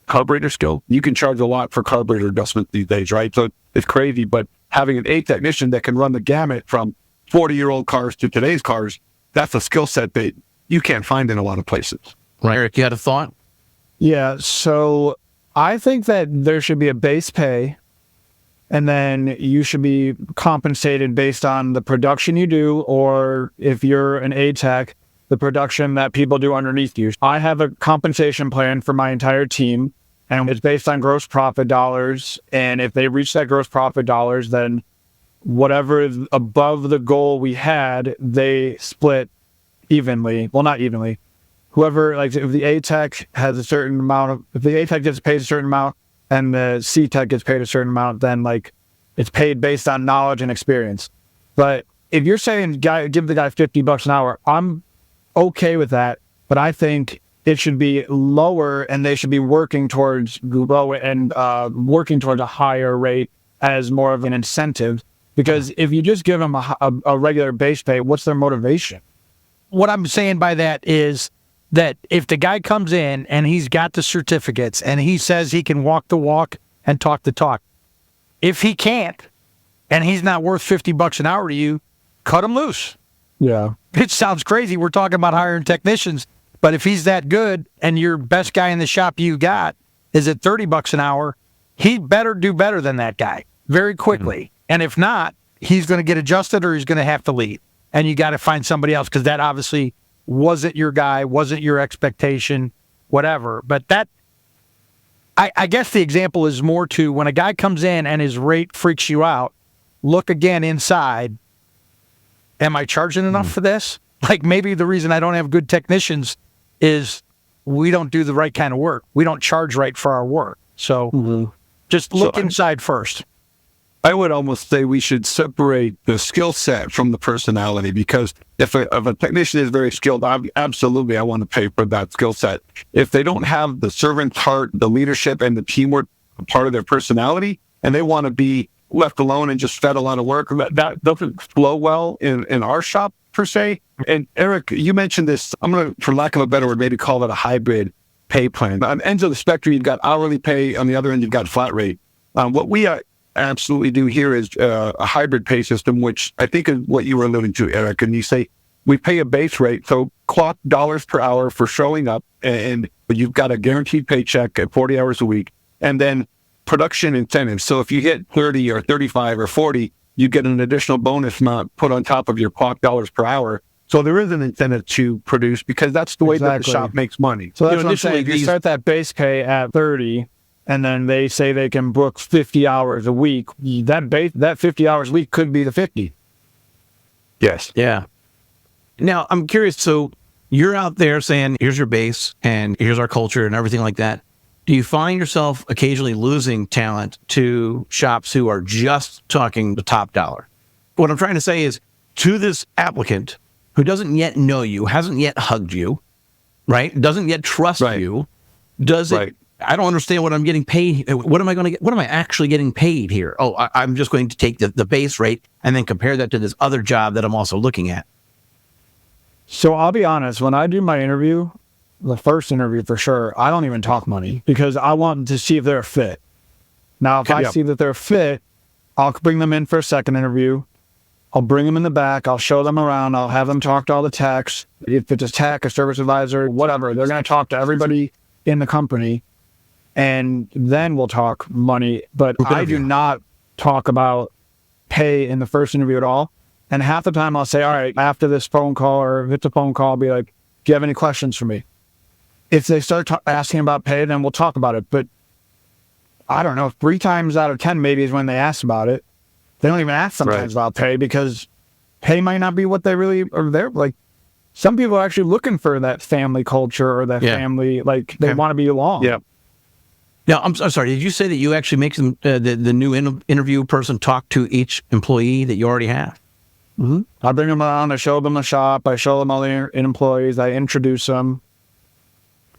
B: carburetor skill, you can charge a lot for carburetor adjustments these days, right? So it's crazy, but having an A technician that can run the gamut from 40-year-old cars to today's cars, that's a skill set that you can't find in a lot of places.
A: Right. Eric, you had a thought?
C: Yeah, so I think that there should be a base pay, and then you should be compensated based on the production you do, or if you're an A tech, the production that people do underneath you. I have a compensation plan for my entire team, and it's based on gross profit dollars. And if they reach that gross profit dollars, then whatever is above the goal we had, they split evenly. Well, not evenly. Whoever, like if the A tech has a certain amount if the A tech gets paid a certain amount and the C tech gets paid a certain amount, then like it's paid based on knowledge and experience. But if you're saying give the guy $50 an hour, I'm okay with that. But I think it should be lower, and they should be working towards low and working towards a higher rate as more of an incentive. Because if you just give them a regular base pay, what's their motivation?
D: What I'm saying by that is that if the guy comes in and he's got the certificates and he says he can walk the walk and talk the talk, if he can't and he's not worth $50 an hour to you, cut him loose.
C: Yeah.
D: It sounds crazy. We're talking about hiring technicians, but if he's that good and your best guy in the shop you got is at $30 an hour, he better do better than that guy very quickly. Mm-hmm. And if not, he's going to get adjusted or he's going to have to leave. And you got to find somebody else, because that obviously wasn't your guy, wasn't your expectation, whatever. But that, I guess the example is more to when a guy comes in and his rate freaks you out, look again inside. Am I charging enough for this? Like maybe the reason I don't have good technicians is we don't do the right kind of work. We don't charge right for our work. So just look inside first.
B: I would almost say we should separate the skill set from the personality, because if a technician is very skilled, absolutely I want to pay for that skill set. If they don't have the servant's heart, the leadership, and the teamwork part of their personality, and they want to be left alone and just fed a lot of work, that doesn't flow well in our shop per se. And Eric, you mentioned this, I'm going to, for lack of a better word, maybe call it a hybrid pay plan. On ends of the spectrum, you've got hourly pay. On the other end, you've got flat rate. What we absolutely do here is a hybrid pay system, which I think is what you were alluding to, Eric. And you say we pay a base rate, so clock dollars per hour for showing up, and you've got a guaranteed paycheck at 40 hours a week, and then production incentives. So if you hit 30 or 35 or 40, you get an additional bonus amount put on top of your clock dollars per hour. So there is an incentive to produce, because that's the way that the shop makes money.
C: So that's what I'm saying. If you start that base pay at 30, and then they say they can book 50 hours a week, that 50 hours a week could be the 50.
B: Yes.
A: Yeah. Now, I'm curious. So you're out there saying, here's your base and here's our culture and everything like that. Do you find yourself occasionally losing talent to shops who are just talking the top dollar? What I'm trying to say is, to this applicant who doesn't yet know you, hasn't yet hugged you, right? Doesn't yet trust you, does it? I don't understand what I'm getting paid. What am I going to get? What am I actually getting paid here? Oh, I'm just going to take the base rate and then compare that to this other job that I'm also looking at.
C: So I'll be honest, when I do my interview, the first interview for sure, I don't even talk money, because I want to see if they're a fit. Now, if I see that they're a fit, I'll bring them in for a second interview. I'll bring them in the back. I'll show them around. I'll have them talk to all the techs. If it's a tech, a service advisor, whatever, they're going to talk to everybody in the company. And then we'll talk money. But I do not talk about pay in the first interview at all. And half the time I'll say, all right, after this phone call, or if it's a phone call, I'll be like, do you have any questions for me? If they start asking about pay, then we'll talk about it. But I don't know, 3 times out of 10 maybe is when they ask about it. They don't even ask sometimes about pay because pay might not be what they really are there. Like some people are actually looking for that family culture or that family, like they want to be along.
B: Yeah.
A: Now, I'm sorry. Did you say that you actually make them, the new interview person talk to each employee that you already have?
C: Mm-hmm. I bring them on. I show them the shop. I show them all the employees. I introduce them.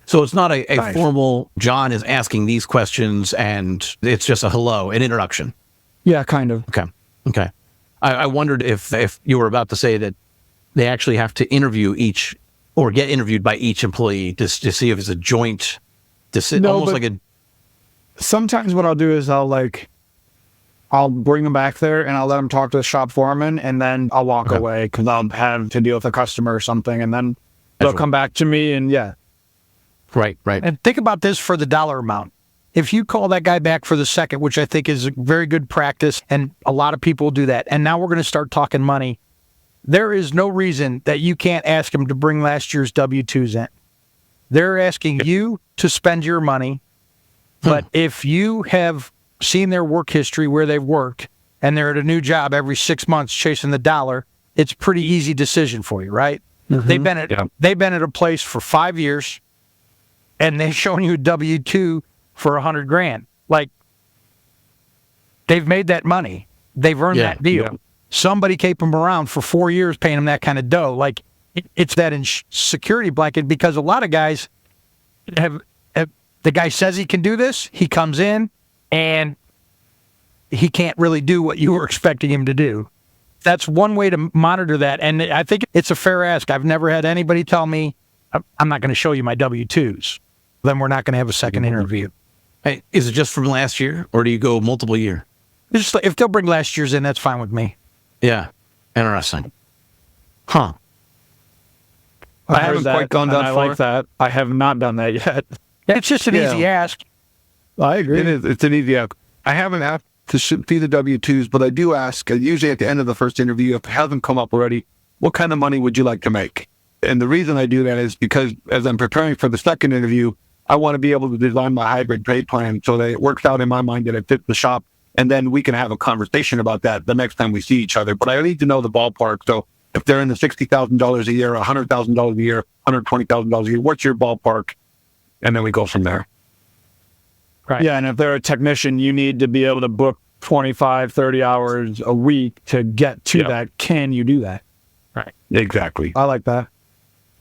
A: So it's not a formal, John is asking these questions and it's just a hello, an introduction.
C: Yeah, kind of.
A: Okay. I wondered if you were about to say that they actually have to interview each or get interviewed by each employee to see if it's a joint decision, almost like a...
C: Sometimes what I'll do is I'll bring them back there and I'll let them talk to the shop foreman and then I'll walk away because I'll have to deal with a customer or something and then they'll come back to me and
A: Right.
D: And think about this for the dollar amount. If you call that guy back for the second, which I think is a very good practice, and a lot of people do that, and now we're going to start talking money, there is no reason that you can't ask them to bring last year's W-2s in. They're asking you to spend your money, but if you have seen their work history where they've worked, and they're at a new job every 6 months chasing the dollar, it's a pretty easy decision for you, right? Mm-hmm. They've been at a place for 5 years, and they've shown you a W-2 for $100,000. Like, they've made that money. They've earned that deal. Yeah. Somebody kept them around for 4 years paying them that kind of dough. Like, it's that security blanket because a lot of guys have the guy says he can do this. He comes in and he can't really do what you were expecting him to do. That's one way to monitor that. And I think it's a fair ask. I've never had anybody tell me, I'm not going to show you my W-2s. Then we're not going to have a second interview.
A: Hey, is it just from last year, or do you go multiple year?
D: Just if they'll bring last year's in, that's fine with me.
A: Yeah, interesting. Huh?
C: I haven't quite gone that far. I like that. I have not done that yet.
D: It's just an easy ask.
C: I agree.
B: It is. It's an easy ask. I haven't asked to see the W-2s, but I do ask, usually at the end of the first interview, if it hasn't come up already, what kind of money would you like to make? And the reason I do that is because as I'm preparing for the second interview, I want to be able to design my hybrid pay plan so that it works out in my mind that it fits the shop. And then we can have a conversation about that the next time we see each other. But I need to know the ballpark. So if they're in the $60,000 a year, $100,000 a year, $120,000 a year, what's your ballpark? And then we go from there.
C: Right. Yeah, and if they're a technician, you need to be able to book 25, 30 hours a week to get to that. Can you do that?
B: Right. Exactly.
C: I like that.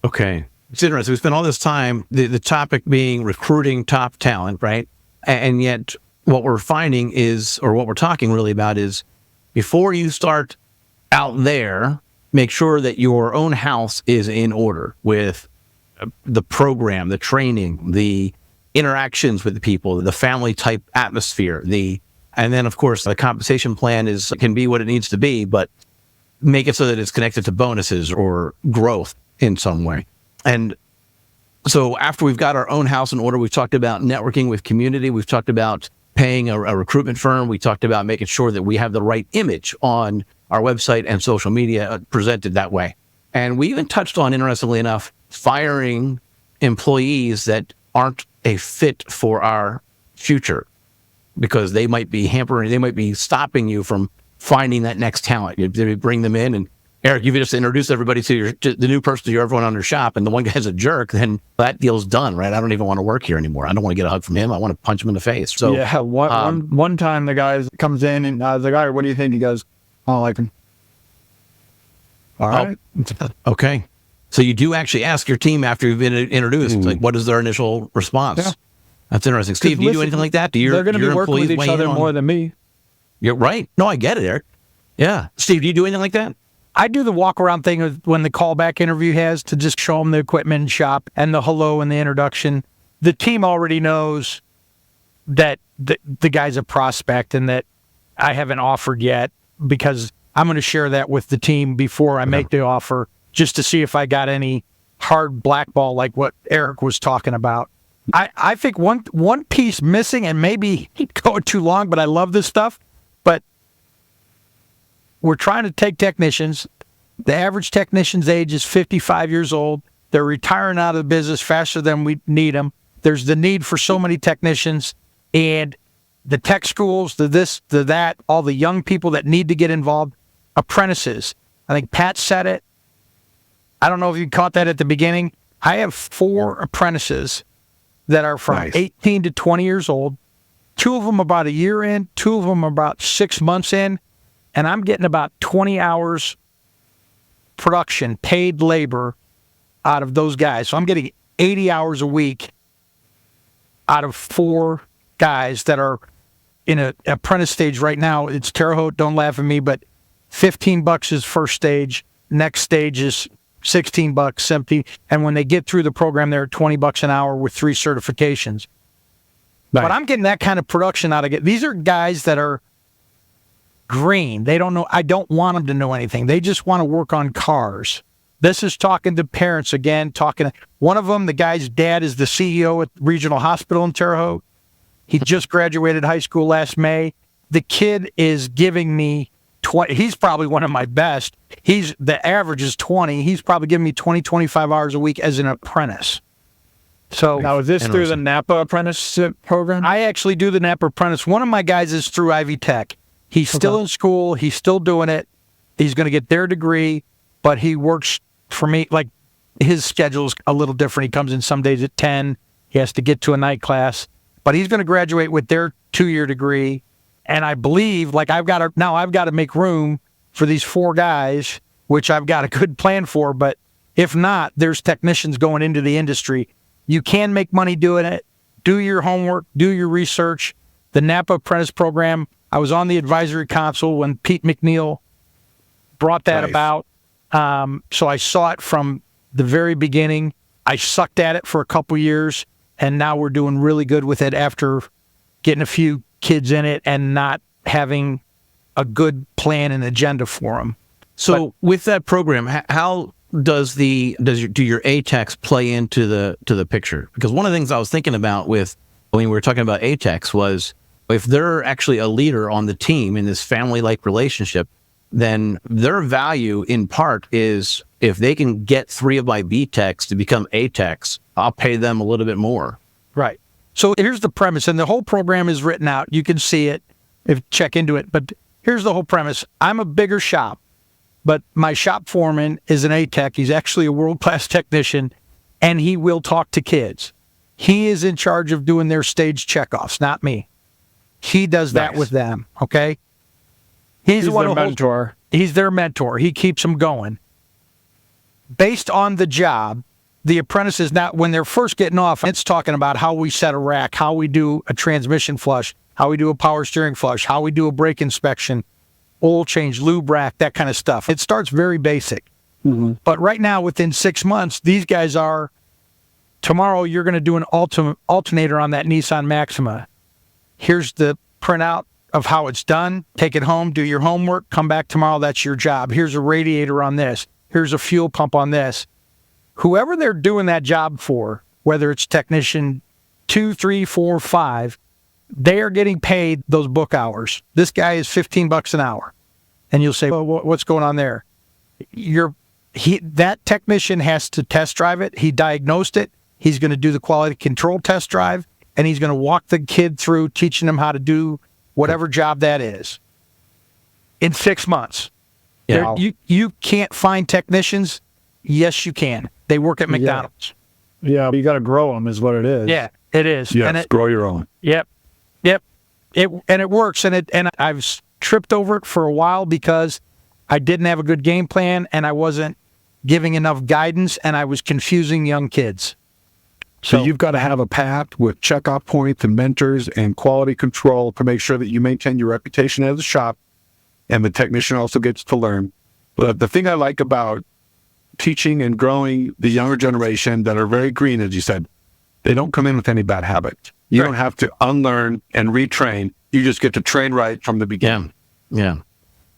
A: Okay. It's interesting. We spent all this time, the topic being recruiting top talent, right? And yet what we're finding is, or what we're talking really about is, before you start out there, make sure that your own house is in order with the program, the training, the interactions with the people, the family type atmosphere, and then of course the compensation plan can be what it needs to be, but make it so that it's connected to bonuses or growth in some way. And so after we've got our own house in order, we've talked about networking with community. We've talked about paying a recruitment firm. We talked about making sure that we have the right image on our website and social media presented that way. And we even touched on, interestingly enough, firing employees that aren't a fit for our future because they might be hampering, they might be stopping you from finding that next talent. You bring them in, and Eric, you've just introduced everybody to the new person to everyone on your shop, and the one guy's a jerk, then that deal's done, right? I don't even want to work here anymore. I don't want to get a hug from him. I want to punch him in the face. So
C: yeah, one time the guy comes in and the guy, what do you think? He goes, I don't like him. All right.
A: Okay. So you do actually ask your team after you've been introduced, like, what is their initial response? Yeah. That's interesting. Steve, do you do anything like that?
C: They're going to be working with each other more than me.
A: You're right. No, I get it, Eric. Yeah. Steve, do you do anything like that?
D: I do the walk around thing when the callback interview has to just show them the equipment and shop and the hello and the introduction. The team already knows that the guy's a prospect and that I haven't offered yet, because I'm going to share that with the team before I make the offer, just to see if I got any hard blackball like what Eric was talking about. I think one piece missing, and maybe going too long, but I love this stuff, but we're trying to take technicians. The average technician's age is 55 years old. They're retiring out of the business faster than we need them. There's the need for so many technicians, and the tech schools, the this, the that, all the young people that need to get involved, apprentices. I think Pat said it. I don't know if you caught that at the beginning. I have 4 apprentices that are from 18 to 20 years old. 2 of them about a year in, 2 of them about 6 months in, and I'm getting about 20 hours production, paid labor out of those guys. So I'm getting 80 hours a week out of 4 guys that are in an apprentice stage right now. It's Terre Haute, don't laugh at me, but $15 is first stage. Next stage is $16, 17, and when they get through the program, they're at $20 an hour with 3 certifications. Nice. But I'm getting that kind of production out of it. These are guys that are green. They don't know. I don't want them to know anything. They just want to work on cars. This is talking to parents again. One of them, the guy's dad, is the CEO at Regional Hospital in Terre Haute. He just graduated high school last May. The kid is giving me 20. He's probably one of my best. The average is 20. He's probably giving me 20, 25 hours a week as an apprentice. So
C: now, is this through the Napa apprenticeship program?
D: I actually do the Napa apprentice. One of my guys is through Ivy Tech. He's still in school. He's still doing it. He's going to get their degree, but he works for me. Like, his schedule's a little different. He comes in some days at 10. He has to get to a night class, but he's going to graduate with their 2-year degree. And I believe, like, I've got to make room for these 4 guys, which I've got a good plan for. But if not, there's technicians going into the industry. You can make money doing it. Do your homework. Do your research. The Napa Apprentice Program, I was on the advisory council when Pete McNeil brought that about. So I saw it from the very beginning. I sucked at it for a couple years, and now we're doing really good with it after getting a few kids in it and not having a good plan and agenda for them.
A: So with that program, how do your ATEX play into the picture? Because one of the things I was thinking about when we were talking about ATEX was, if they're actually a leader on the team in this family-like relationship, then their value in part is, if they can get 3 of my B-Techs to become A-Techs, I'll pay them a little bit more.
D: Right. So here's the premise, and the whole program is written out. You can see it check into it. But here's the whole premise. I'm a bigger shop, but my shop foreman is an A-Tech. He's actually a world-class technician, and he will talk to kids. He is in charge of doing their stage checkoffs, not me. He does that with them, okay? He's the one who
C: mentor.
D: He's their mentor. He keeps them going. Based on the job, the apprentices, now, when they're first getting off, it's talking about how we set a rack, how we do a transmission flush, how we do a power steering flush, how we do a brake inspection, oil change, lube rack, that kind of stuff. It starts very basic. Mm-hmm. But right now, within 6 months, these guys are, tomorrow you're going to do an alternator on that Nissan Maxima. Here's the printout of how it's done. Take it home, do your homework, come back tomorrow, that's your job. Here's a radiator on this. Here's a fuel pump on this. Whoever they're doing that job for, whether it's technician 2, 3, 4, 5, they are getting paid those book hours. This guy is $15 an hour. And you'll say, well, what's going on there? That technician has to test drive it. He diagnosed it. He's going to do the quality control test drive, and he's going to walk the kid through teaching them how to do whatever job that is in 6 months. Yeah. You can't find technicians. Yes, you can. They work at McDonald's.
C: Yeah, you got to grow them is what it is.
D: Yeah, it is.
B: Yes, grow your own.
D: Yep. It works, and I've tripped over it for a while because I didn't have a good game plan, and I wasn't giving enough guidance, and I was confusing young kids.
B: So you've got to have a path with checkoff points and mentors and quality control to make sure that you maintain your reputation as a shop, and the technician also gets to learn. But the thing I like about teaching and growing the younger generation that are very green, as you said, they don't come in with any bad habits. You don't have to unlearn and retrain. You just get to train right from the beginning.
A: Yeah.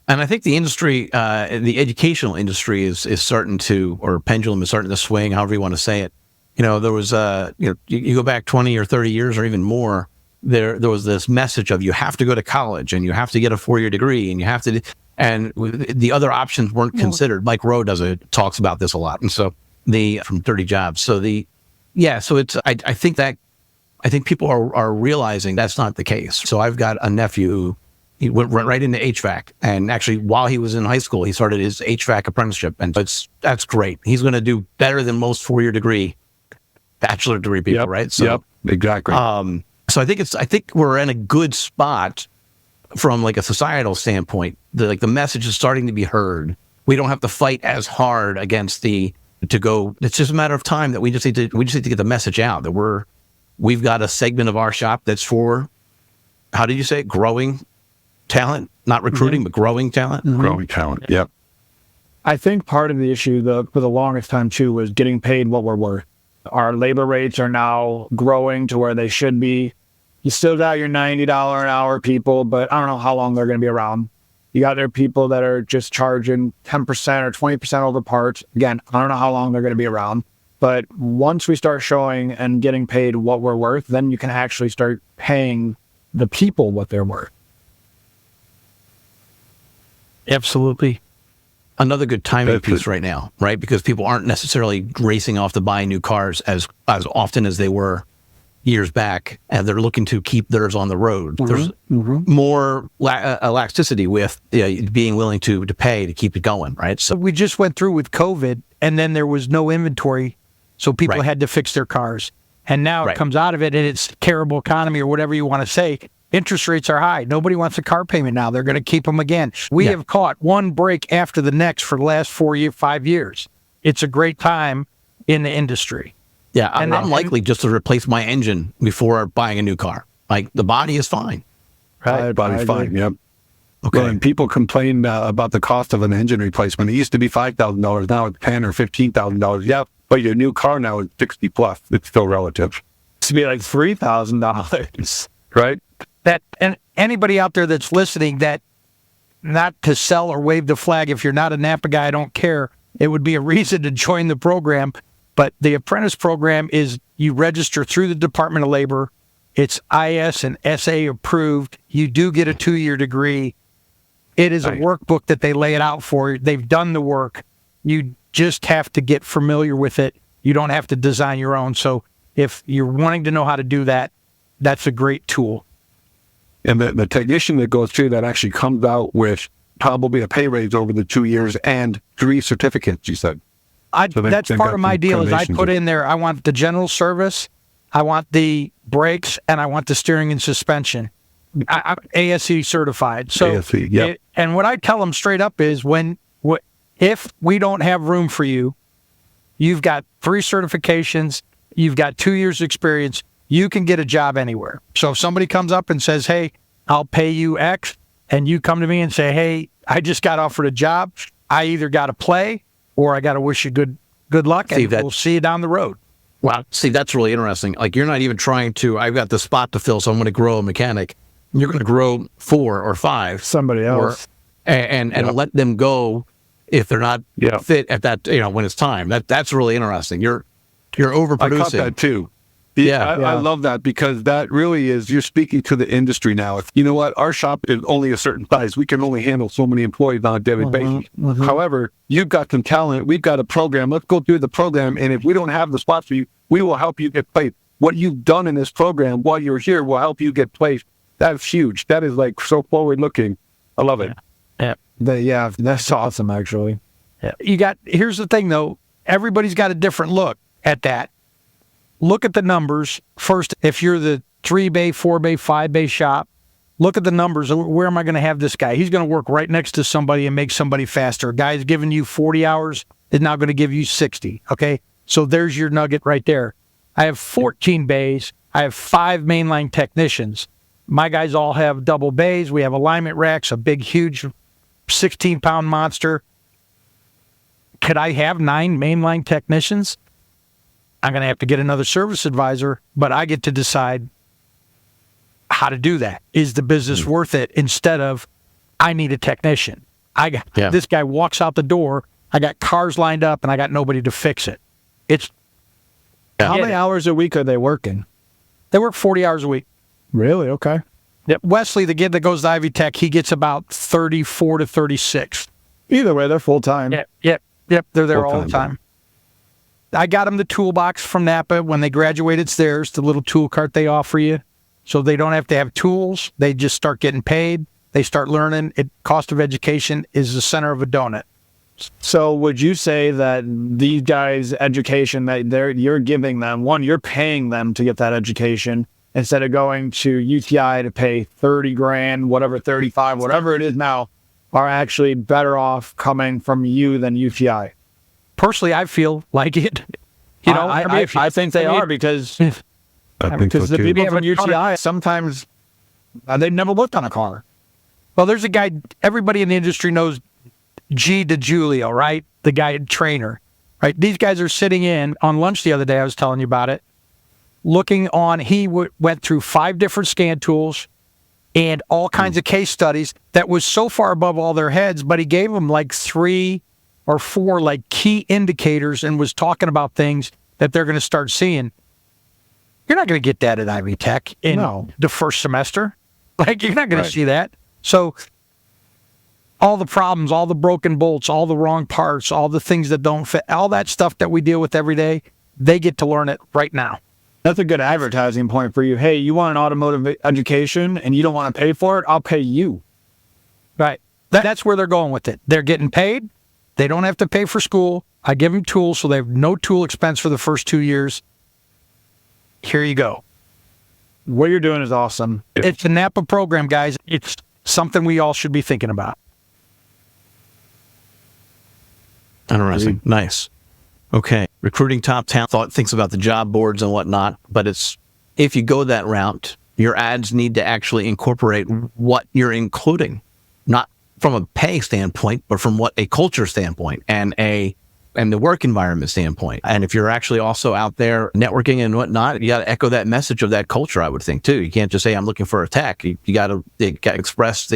A: And I think the industry, the educational industry is starting to, or pendulum is starting to swing, however you want to say it. There was, you go back 20 or 30 years or even more, there was this message of you have to go to college and you have to get a 4-year degree and you have to, and the other options weren't considered. Mike Rowe talks about this a lot. And so from 30 jobs. So it's, I think that I think people are realizing that's not the case. So I've got a nephew who he went right into HVAC, and actually while he was in high school, he started his HVAC apprenticeship, and that's great. He's going to do better than most 4-year degree, bachelor degree people, right? So,
B: exactly.
A: So I think we're in a good spot from like a societal standpoint. The message is starting to be heard. We don't have to fight as hard against it's just a matter of time that we just need to get the message out that we've got a segment of our shop that's for, how did you say it? Growing talent, not recruiting, but growing talent.
B: Mm-hmm. Growing talent. Yep.
C: I think part of the issue for the longest time too was getting paid what we're worth. Our labor rates are now growing to where they should be. You still got your $90 an hour people, but I don't know how long they're going to be around. You got there people that are just charging 10% or 20% over parts. Again, I don't know how long they're going to be around. But once we start showing and getting paid what we're worth, then you can actually start paying the people what they're worth.
D: Absolutely.
A: Another good timing piece right now, right? Because people aren't necessarily racing off to buy new cars as often as they were years back, and they're looking to keep theirs on the road.
C: Mm-hmm.
A: There's more elasticity with being willing to pay to keep it going, right? So
D: we just went through with COVID, and then there was no inventory, so people had to fix their cars. And now it comes out of it, and it's terrible economy or whatever you want to say. Interest rates are high. Nobody wants a car payment now. They're going to keep them again. We have caught one break after the next for the last 5 years. It's a great time in the industry.
A: Yeah, I'm likely just to replace my engine before buying a new car. Like, the body is fine.
B: Right, body's fine, yep.
A: Okay.
B: Well, and people complain about the cost of an engine replacement. It used to be $5,000. Now it's $10,000 or $15,000. Yeah, but your new car now is $60,000+. It's still relative.
C: It should be like $3,000.
B: Right?
D: And anybody out there that's listening, that not to sell or wave the flag, if you're not a Napa guy, I don't care. It would be a reason to join the program. But the apprentice program is you register through the Department of Labor. It's IS and SA approved. You do get a 2-year degree. It is a workbook that they lay it out for you. They've done the work. You just have to get familiar with it. You don't have to design your own. So if you're wanting to know how to do that, that's a great tool.
B: And the technician that goes through that actually comes out with probably a pay raise over the 2 years and 3 certificates, you said.
D: That's part of my deal is I put in there, I want the general service, I want the brakes, and I want the steering and suspension. I'm ASE certified. So,
B: ASE, yep.
D: And what I tell them straight up is if we don't have room for you, you've got 3 certifications, you've got 2 years experience, you can get a job anywhere. So if somebody comes up and says, hey, I'll pay you X, and you come to me and say, hey, I just got offered a job, I either got to play or I got to wish you good luck, and we'll see you down the road.
A: Wow. See, that's really interesting. Like, you're not even trying to, I've got the spot to fill, so I'm going to grow a mechanic. You're going to grow 4 or 5.
C: Somebody else.
A: And let them go if they're not fit at that, when it's time. That's really interesting. You're overproducing.
B: I caught that too. I love that, because that really is, you're speaking to the industry now. You know what? Our shop is only a certain size. We can only handle so many employees on a daily basis. However, you've got some talent. We've got a program. Let's go through the program. And if we don't have the spots for you, we will help you get placed. What you've done in this program while you're here will help you get placed. That's huge. That is like so forward looking. I love it.
C: Yeah, that's awesome, actually.
D: Yeah. Here's the thing though, everybody's got a different look at that. Look at the numbers. First, if you're the 3-bay, 4-bay, 5-bay shop, look at the numbers. Where am I going to have this guy? He's going to work right next to somebody and make somebody faster. A guy's giving you 40 hours is now going to give you 60. Okay. So there's your nugget right there. I have 14 bays. I have 5 mainline technicians. My guys all have double bays. We have alignment racks, a big, huge 16-pound monster. Could I have 9 mainline technicians? I'm going to have to get another service advisor, but I get to decide how to do that. Is the business worth it? Instead of, I need a technician. This guy walks out the door, I got cars lined up, and I got nobody to fix it.
C: How many hours a week are they working?
D: They work 40 hours a week.
C: Really? Okay.
D: Yep. Wesley, the kid that goes to Ivy Tech, he gets about 34 to 36.
C: Either way, they're full-time.
D: Yep. They're there all the time. I got them the toolbox from Napa. When they graduate, it's theirs, the little tool cart they offer you. So they don't have to have tools. They just start getting paid. They start learning. Cost of education is the center of a donut.
C: So would you say that these guys' education that you're giving them, one, you're paying them to get that education instead of going to UTI to pay 30 grand, whatever, 35, whatever it is now, are actually better off coming from you than UTI?
D: Personally, I feel like it.
C: I think they are because the people from UTI sometimes they've never looked on a car.
D: Well, there's a guy, everybody in the industry knows G DiGiulio, right? The guy trainer, right? These guys are sitting in on lunch the other day, I was telling you about it, looking on, he went through 5 different scan tools and all kinds of case studies that was so far above all their heads, but he gave them like 3 or 4 like key indicators and was talking about things that they're going to start seeing. You're not going to get that at Ivy Tech in the first semester. Like, you're not going to see that. So all the problems, all the broken bolts, all the wrong parts, all the things that don't fit, all that stuff that we deal with every day, they get to learn it right now.
C: That's a good advertising point for you. Hey, you want an automotive education and you don't want to pay for it? I'll pay you.
D: Right. That's where they're going with it. They're getting paid. They don't have to pay for school. I give them tools, so they have no tool expense for the first 2 years. Here you go.
C: What you're doing is awesome.
D: It's a Napa program, guys. It's something we all should be thinking about.
A: Interesting. Nice. Okay. Recruiting top talent, thinks about the job boards and whatnot, but if you go that route, your ads need to actually incorporate what you're including, not from a pay standpoint, but from what a culture standpoint and the work environment standpoint. And if you're actually also out there networking and whatnot, you got to echo that message of that culture, I would think, too. You can't just say, I'm looking for a tech. You got to express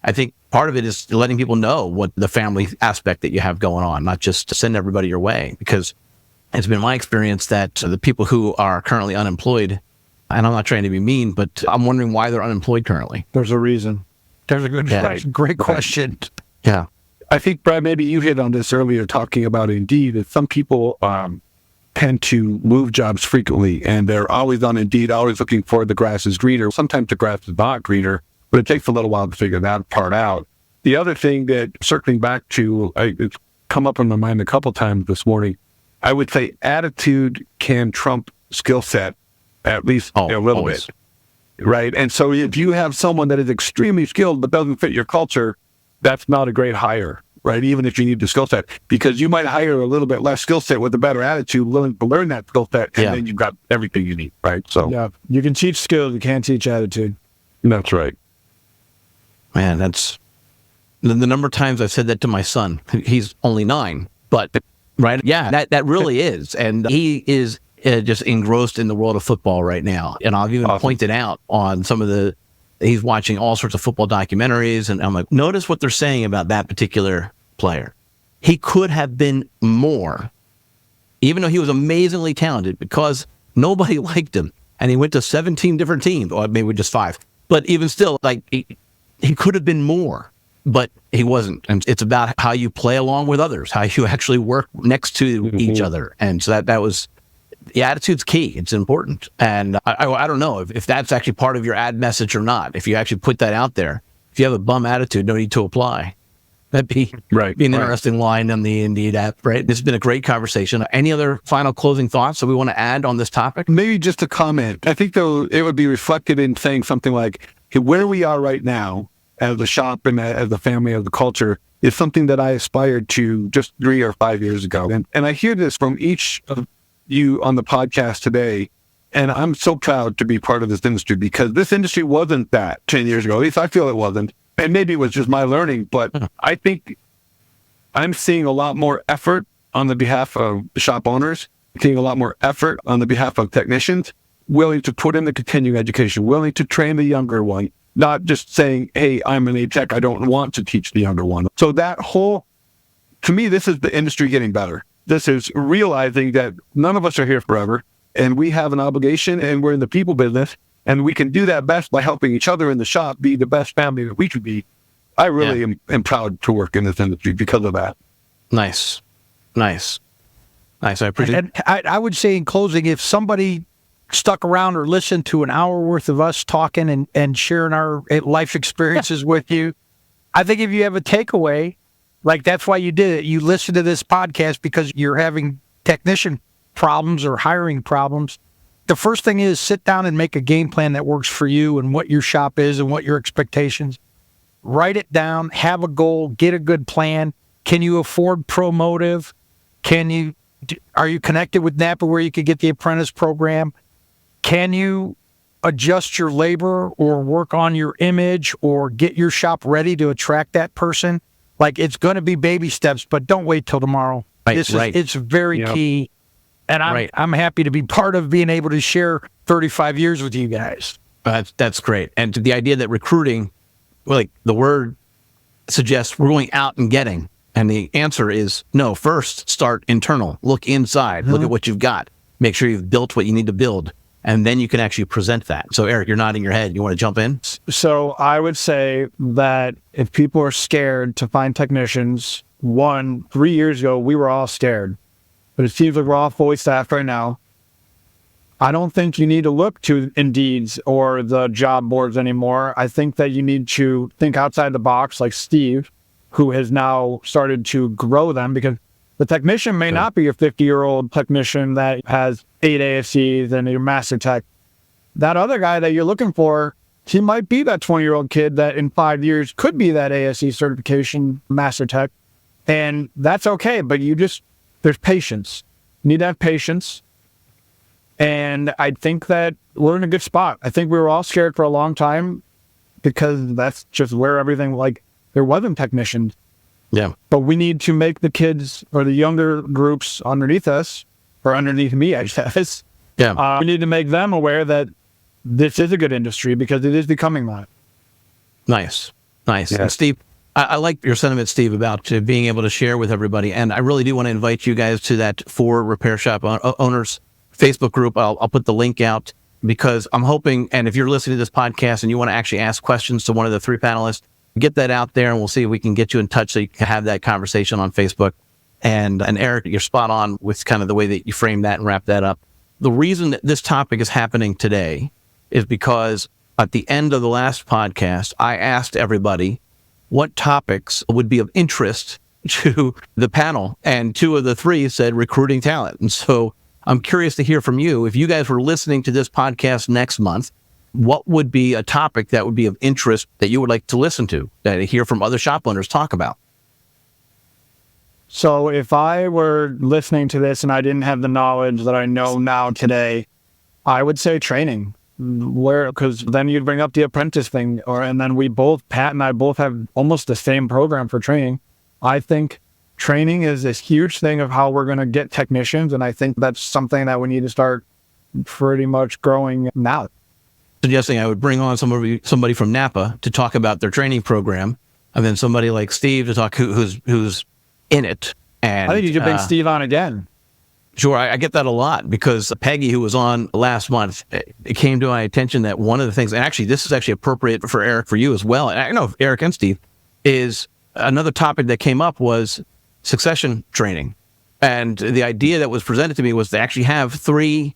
A: I think part of it is letting people know what the family aspect that you have going on, not just to send everybody your way. Because it's been my experience that the people who are currently unemployed, and I'm not trying to be mean, but I'm wondering why they're unemployed currently.
C: There's a reason.
D: There's a great question.
A: Yeah.
B: I think, Brad, maybe you hit on this earlier talking about Indeed, that some people tend to move jobs frequently, and they're always on Indeed, always looking for the grass is greener. Sometimes the grass is not greener, but it takes a little while to figure that part out. The other thing that, circling back to, it's come up in my mind a couple times this morning, I would say attitude can trump skill set, at least a little bit. Right? And so if you have someone that is extremely skilled but doesn't fit your culture, that's not a great hire, right? Even if you need the skill set, because you might hire a little bit less skill set with a better attitude, willing to learn that skill set, and then you've got everything you need, right? So
C: yeah, you can teach skills, you can't teach attitude.
B: That's right.
A: Man, that's the number of times I've said that to my son. He's only 9, but right, yeah, that really is, and he is just engrossed in the world of football right now. And I've even pointed out on some of he's watching all sorts of football documentaries, and I'm like, notice what they're saying about that particular player. He could have been more, even though he was amazingly talented, because nobody liked him. And he went to 17 different teams, or maybe just 5. But even still, like, he could have been more, but he wasn't. And it's about how you play along with others, how you actually work next to each other. And so that was, the attitude's key. It's important. And I don't know if that's actually part of your ad message or not. If you actually put that out there, if you have a bum attitude, no need to apply. That'd be an interesting line on the Indeed app, right? This has been a great conversation. Any other final closing thoughts that we want to add on this topic?
B: Maybe just a comment. I think, though, it would be reflected in saying something like, where we are right now as a shop and as a family, as a culture, is something that I aspired to just 3 or 5 years ago. And I hear this from each of you on the podcast today, and I'm so proud to be part of this industry, because this industry wasn't that 10 years ago. At least I feel it wasn't. And maybe it was just my learning, but I think I'm seeing a lot more effort on the behalf of shop owners, seeing a lot more effort on the behalf of technicians, willing to put in the continuing education, willing to train the younger one, not just saying, hey, I'm an A-Tech, I don't want to teach the younger one. So that whole, to me, this is the industry getting better. This is realizing that none of us are here forever, and we have an obligation, and we're in the people business, and we can do that best by helping each other in the shop be the best family that we can be. I really am proud to work in this industry because of that.
A: Nice. Nice. I appreciate it.
D: And I would say in closing, if somebody stuck around or listened to an hour worth of us talking and sharing our life experiences with you, I think if you have a takeaway, like that's why you did it. You listened to this podcast because you're having technician problems or hiring problems. The first thing is sit down and make a game plan that works for you and what your shop is and what your expectations. Write it down, have a goal, get a good plan. Can you afford Promotive? Are you connected with Napa where you could get the apprentice program? Can you adjust your labor or work on your image or get your shop ready to attract that person? Like, it's going to be baby steps, but don't wait till tomorrow. It's very key. And I'm happy to be part of being able to share 35 years with you guys.
A: That's great. And the idea that recruiting, like the word suggests we're going out and getting. And the answer is no. First, start internal. Look inside. Look at what you've got. Make sure you've built what you need to build. And then you can actually present that. So, Eric, you're nodding your head. You want to jump in?
C: So I would say that if people are scared to find technicians, 3 years ago, we were all scared. But it seems like we're all fully staffed right now. I don't think you need to look to Indeeds or the job boards anymore. I think that you need to think outside the box like Steve, who has now started to grow them, because the technician may not be a 50-year-old technician that has 8 ASCs and your Mastertech. That other guy that you're looking for, he might be that 20-year-old kid that in 5 years could be that ASC certification Mastertech. And that's okay, but there's patience. You need to have patience. And I think that we're in a good spot. I think we were all scared for a long time because that's just where everything, there wasn't technicians.
A: Yeah.
C: But we need to make the kids or the younger groups underneath us, or underneath me, I guess.
A: Yeah.
C: We need to make them aware that this is a good industry because it is becoming that.
A: Nice. Yeah. And Steve, I like your sentiment, Steve, about being able to share with everybody. And I really do want to invite you guys to that 4 repair shop owners Facebook group. I'll put the link out because I'm hoping, and if you're listening to this podcast and you want to actually ask questions to one of the 3 panelists, get that out there and we'll see if we can get you in touch so you can have that conversation on Facebook. And Eric, you're spot on with kind of the way that you frame that and wrap that up. The reason that this topic is happening today is because at the end of the last podcast, I asked everybody what topics would be of interest to the panel. And 2 of the 3 said recruiting talent. And so I'm curious to hear from you. If you guys were listening to this podcast next month, what would be a topic that would be of interest that you would like to listen to, that you hear from other shop owners talk about?
C: So if I were listening to this and I didn't have the knowledge that I know now today, I would say training. Because then you'd bring up the apprentice thing, and then Pat and I both have almost the same program for training. I think training is this huge thing of how we're going to get technicians, and I think that's something that we need to start pretty much growing now.
A: Suggesting I would bring on somebody from Napa to talk about their training program, and then somebody like Steve to talk who's in it. And
C: I think you should bring Steve on again.
A: Sure, I get that a lot because Peggy, who was on last month, it came to my attention that one of the things, and actually this is actually appropriate for Eric, for you as well, and I know Eric and Steve, is another topic that came up was succession training. And the idea that was presented to me was to actually have 3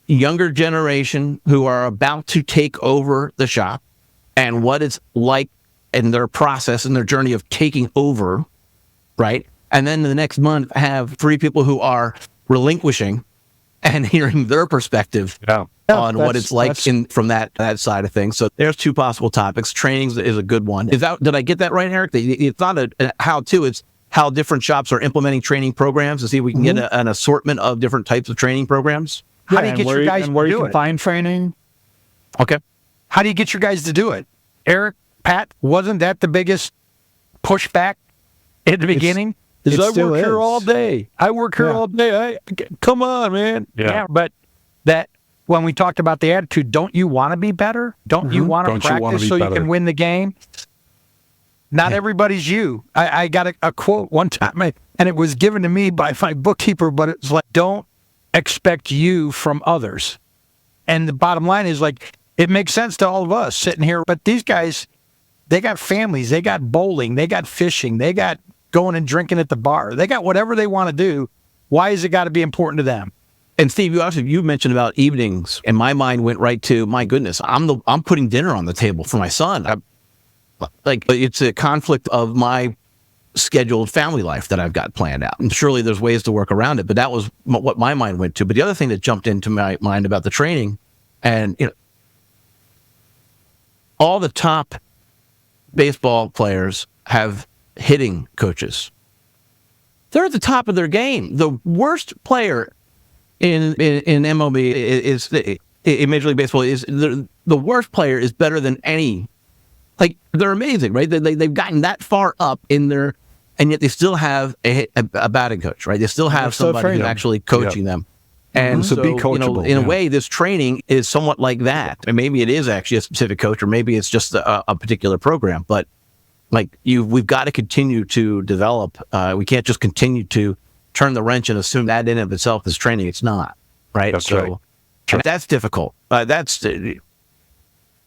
A: younger generation who are about to take over the shop and what it's like in their process and their journey of taking over, right? And then the next month have 3 people who are relinquishing and hearing their perspective on what it's like from that side of things. So there's 2 possible topics. Training is a good one. Did I get that right, Eric? It's not a how-to, it's how different shops are implementing training programs to see if we can get an assortment of different types of training programs.
D: How do you get your guys to do it?
C: Where you can find training.
A: Okay.
D: How do you get your guys to do it? Eric, Pat, wasn't that the biggest pushback at the beginning?
C: It
D: I
C: still
D: work
C: is.
D: here all day. I work here all day. Come on, man.
B: Yeah.
D: But that when we talked about the attitude, don't you want to be better? Don't you want to practice so you can win the game? Not everybody's you. I got a quote one time, and it was given to me by my bookkeeper, but it's like, don't expect you from others. And the bottom line is, like, it makes sense to all of us sitting here, but these guys, they got families, they got bowling, they got fishing, they got going and drinking at the bar. They got whatever they want to do. Why has it got to be important to them?
A: And Steve, you mentioned about evenings, and my mind went right to, my goodness, I'm putting dinner on the table for my son. It's a conflict of my scheduled family life that I've got planned out. And surely there's ways to work around it, but that was what my mind went to. But the other thing that jumped into my mind about the training, and all the top baseball players have hitting coaches. They're at the top of their game. The worst player in MLB is in Major League Baseball is the worst player is better than any. Like, they're amazing, right? They've gotten that far up in their, and yet they still have a batting coach, right? They still have somebody who's actually coaching them. And so,
B: be coachable,
A: in a way, this training is somewhat like that. And maybe it is actually a specific coach, or maybe it's just a particular program. But we've got to continue to develop. We can't just continue to turn the wrench and assume that in of itself is training. It's not, right?
B: That's right.
A: And that's difficult.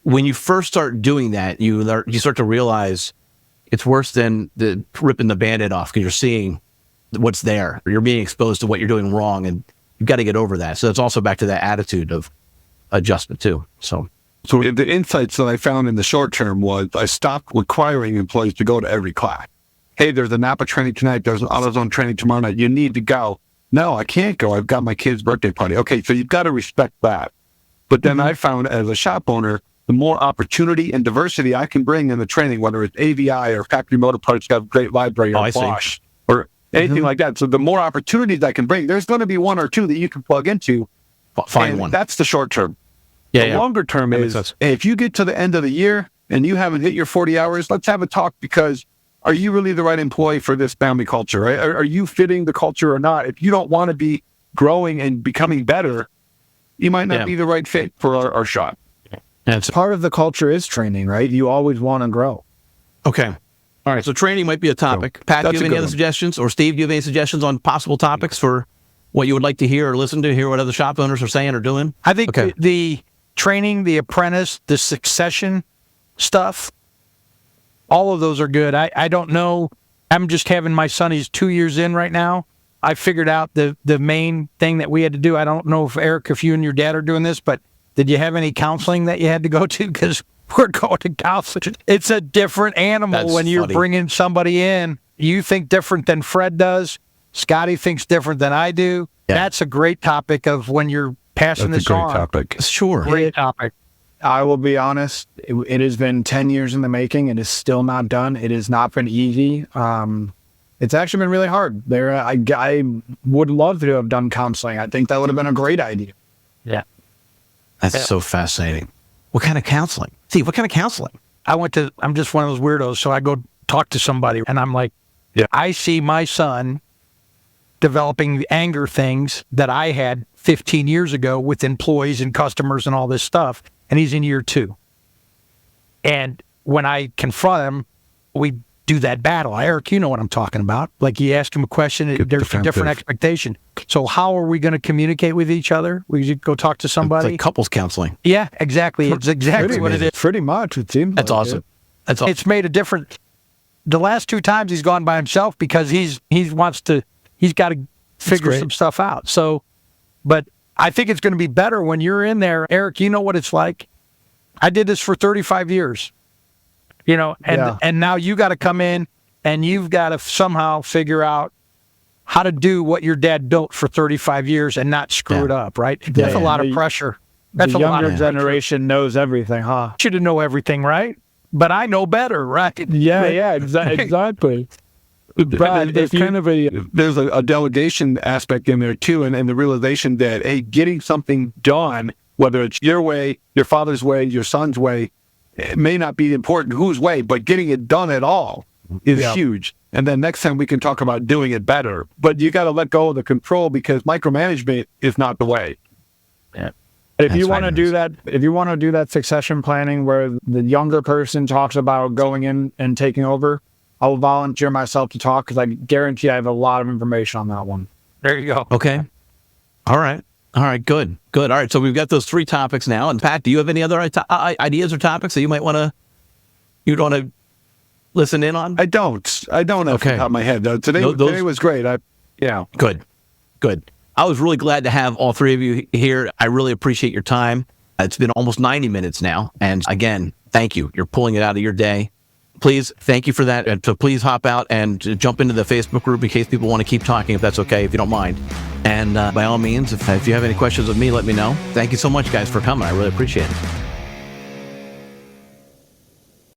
A: When you first start doing that, you start to realize it's worse than ripping the Band-Aid off, because you're seeing what's there. You're being exposed to what you're doing wrong, and you've got to get over that. So it's also back to that attitude of adjustment too. So
B: the insights that I found in the short term was I stopped requiring employees to go to every class. Hey, there's a Napa training tonight. There's an AutoZone training tomorrow night. You need to go. No, I can't go. I've got my kid's birthday party. Okay, so you've got to respect that. But then I found, as a shop owner, the more opportunity and diversity I can bring in the training, whether it's AVI or Factory Motor Parts, got a great library, or Bosch, or anything like that. So the more opportunities I can bring, there's going to be one or two that you can plug into.
A: Find one.
B: That's the short term.
A: The
B: longer term is, hey, if you get to the end of the year and you haven't hit your 40 hours, let's have a talk, because are you really the right employee for this family culture? Right? Are you fitting the culture or not? If you don't want to be growing and becoming better, you might not be the right fit for our shop.
C: And part of the culture is training, right? You always want to grow.
A: Okay. All right. So training might be a topic. Pat, do you have any other suggestions? Or Steve, do you have any suggestions on possible topics for what you would like to hear or listen to, hear what other shop owners are saying or doing?
D: I think the training, the apprentice, the succession stuff, all of those are good. I don't know. I'm just having my son, he's 2 years in right now. I figured out the main thing that we had to do. I don't know if Eric, if you and your dad are doing this, but did you have any counseling that you had to go to? Because we're going to counseling. It's a different animal when you're bringing somebody in. You think different than Fred does. Scotty thinks different than I do. Yeah. That's a great topic of when you're passing this on.
B: That's a great topic.
A: Sure.
D: Great topic.
C: I will be honest, it has been 10 years in the making. It is still not done. It has not been easy. It's actually been really hard. I would love to have done counseling. I think that would have been a great idea.
D: Yeah.
A: That's so fascinating. What kind of counseling? Steve, what kind of counseling?
D: I'm just one of those weirdos, so I go talk to somebody, and I'm like, I see my son developing the anger things that I had 15 years ago with employees and customers and all this stuff, and he's in year 2. And when I confront him, we do that battle. Eric, you know what I'm talking about. Like, you ask him a question, there's a different expectation. So how are we going to communicate with each other? We go talk to somebody.
A: It's like couples counseling.
D: Yeah, exactly. It's exactly what it is.
C: Pretty much, it seems.
A: That's awesome. That's awesome.
D: It's made a difference. The last 2 times he's gone by himself because he's got to figure some stuff out. So, but I think it's going to be better when you're in there. Eric, you know what it's like. I did this for 35 years. And now you got to come in and you've got to somehow figure out how to do what your dad built for 35 years and not screw it up, right? That's a lot of pressure. That's
C: the younger generation knows everything, huh?
D: Should have know everything, right? But I know better, right?
C: Yeah, exactly.
B: Brad, there's a delegation aspect in there too, and the realization that, hey, getting something done, whether it's your way, your father's way, your son's way, it may not be important whose way, but getting it done at all is huge. And then next time we can talk about doing it better. But you got to let go of the control, because micromanagement is not the way.
A: Yeah.
C: If you want to do that succession planning where the younger person talks about going in and taking over, I'll volunteer myself to talk, because I guarantee I have a lot of information on that one.
D: There you go.
A: Okay. All right. Good. All right. So we've got those 3 topics now. And Pat, do you have any other ideas or topics that you might want to listen in on?
B: I don't off the top of my head. Today was great.
A: Good. Good. I was really glad to have all three of you here. I really appreciate your time. It's been almost 90 minutes now. And again, thank you. You're pulling it out of your day. Please, thank you for that. And so please hop out and jump into the Facebook group in case people want to keep talking, if that's okay, if you don't mind. And by all means, if you have any questions of me, let me know. Thank you so much, guys, for coming. I really appreciate it.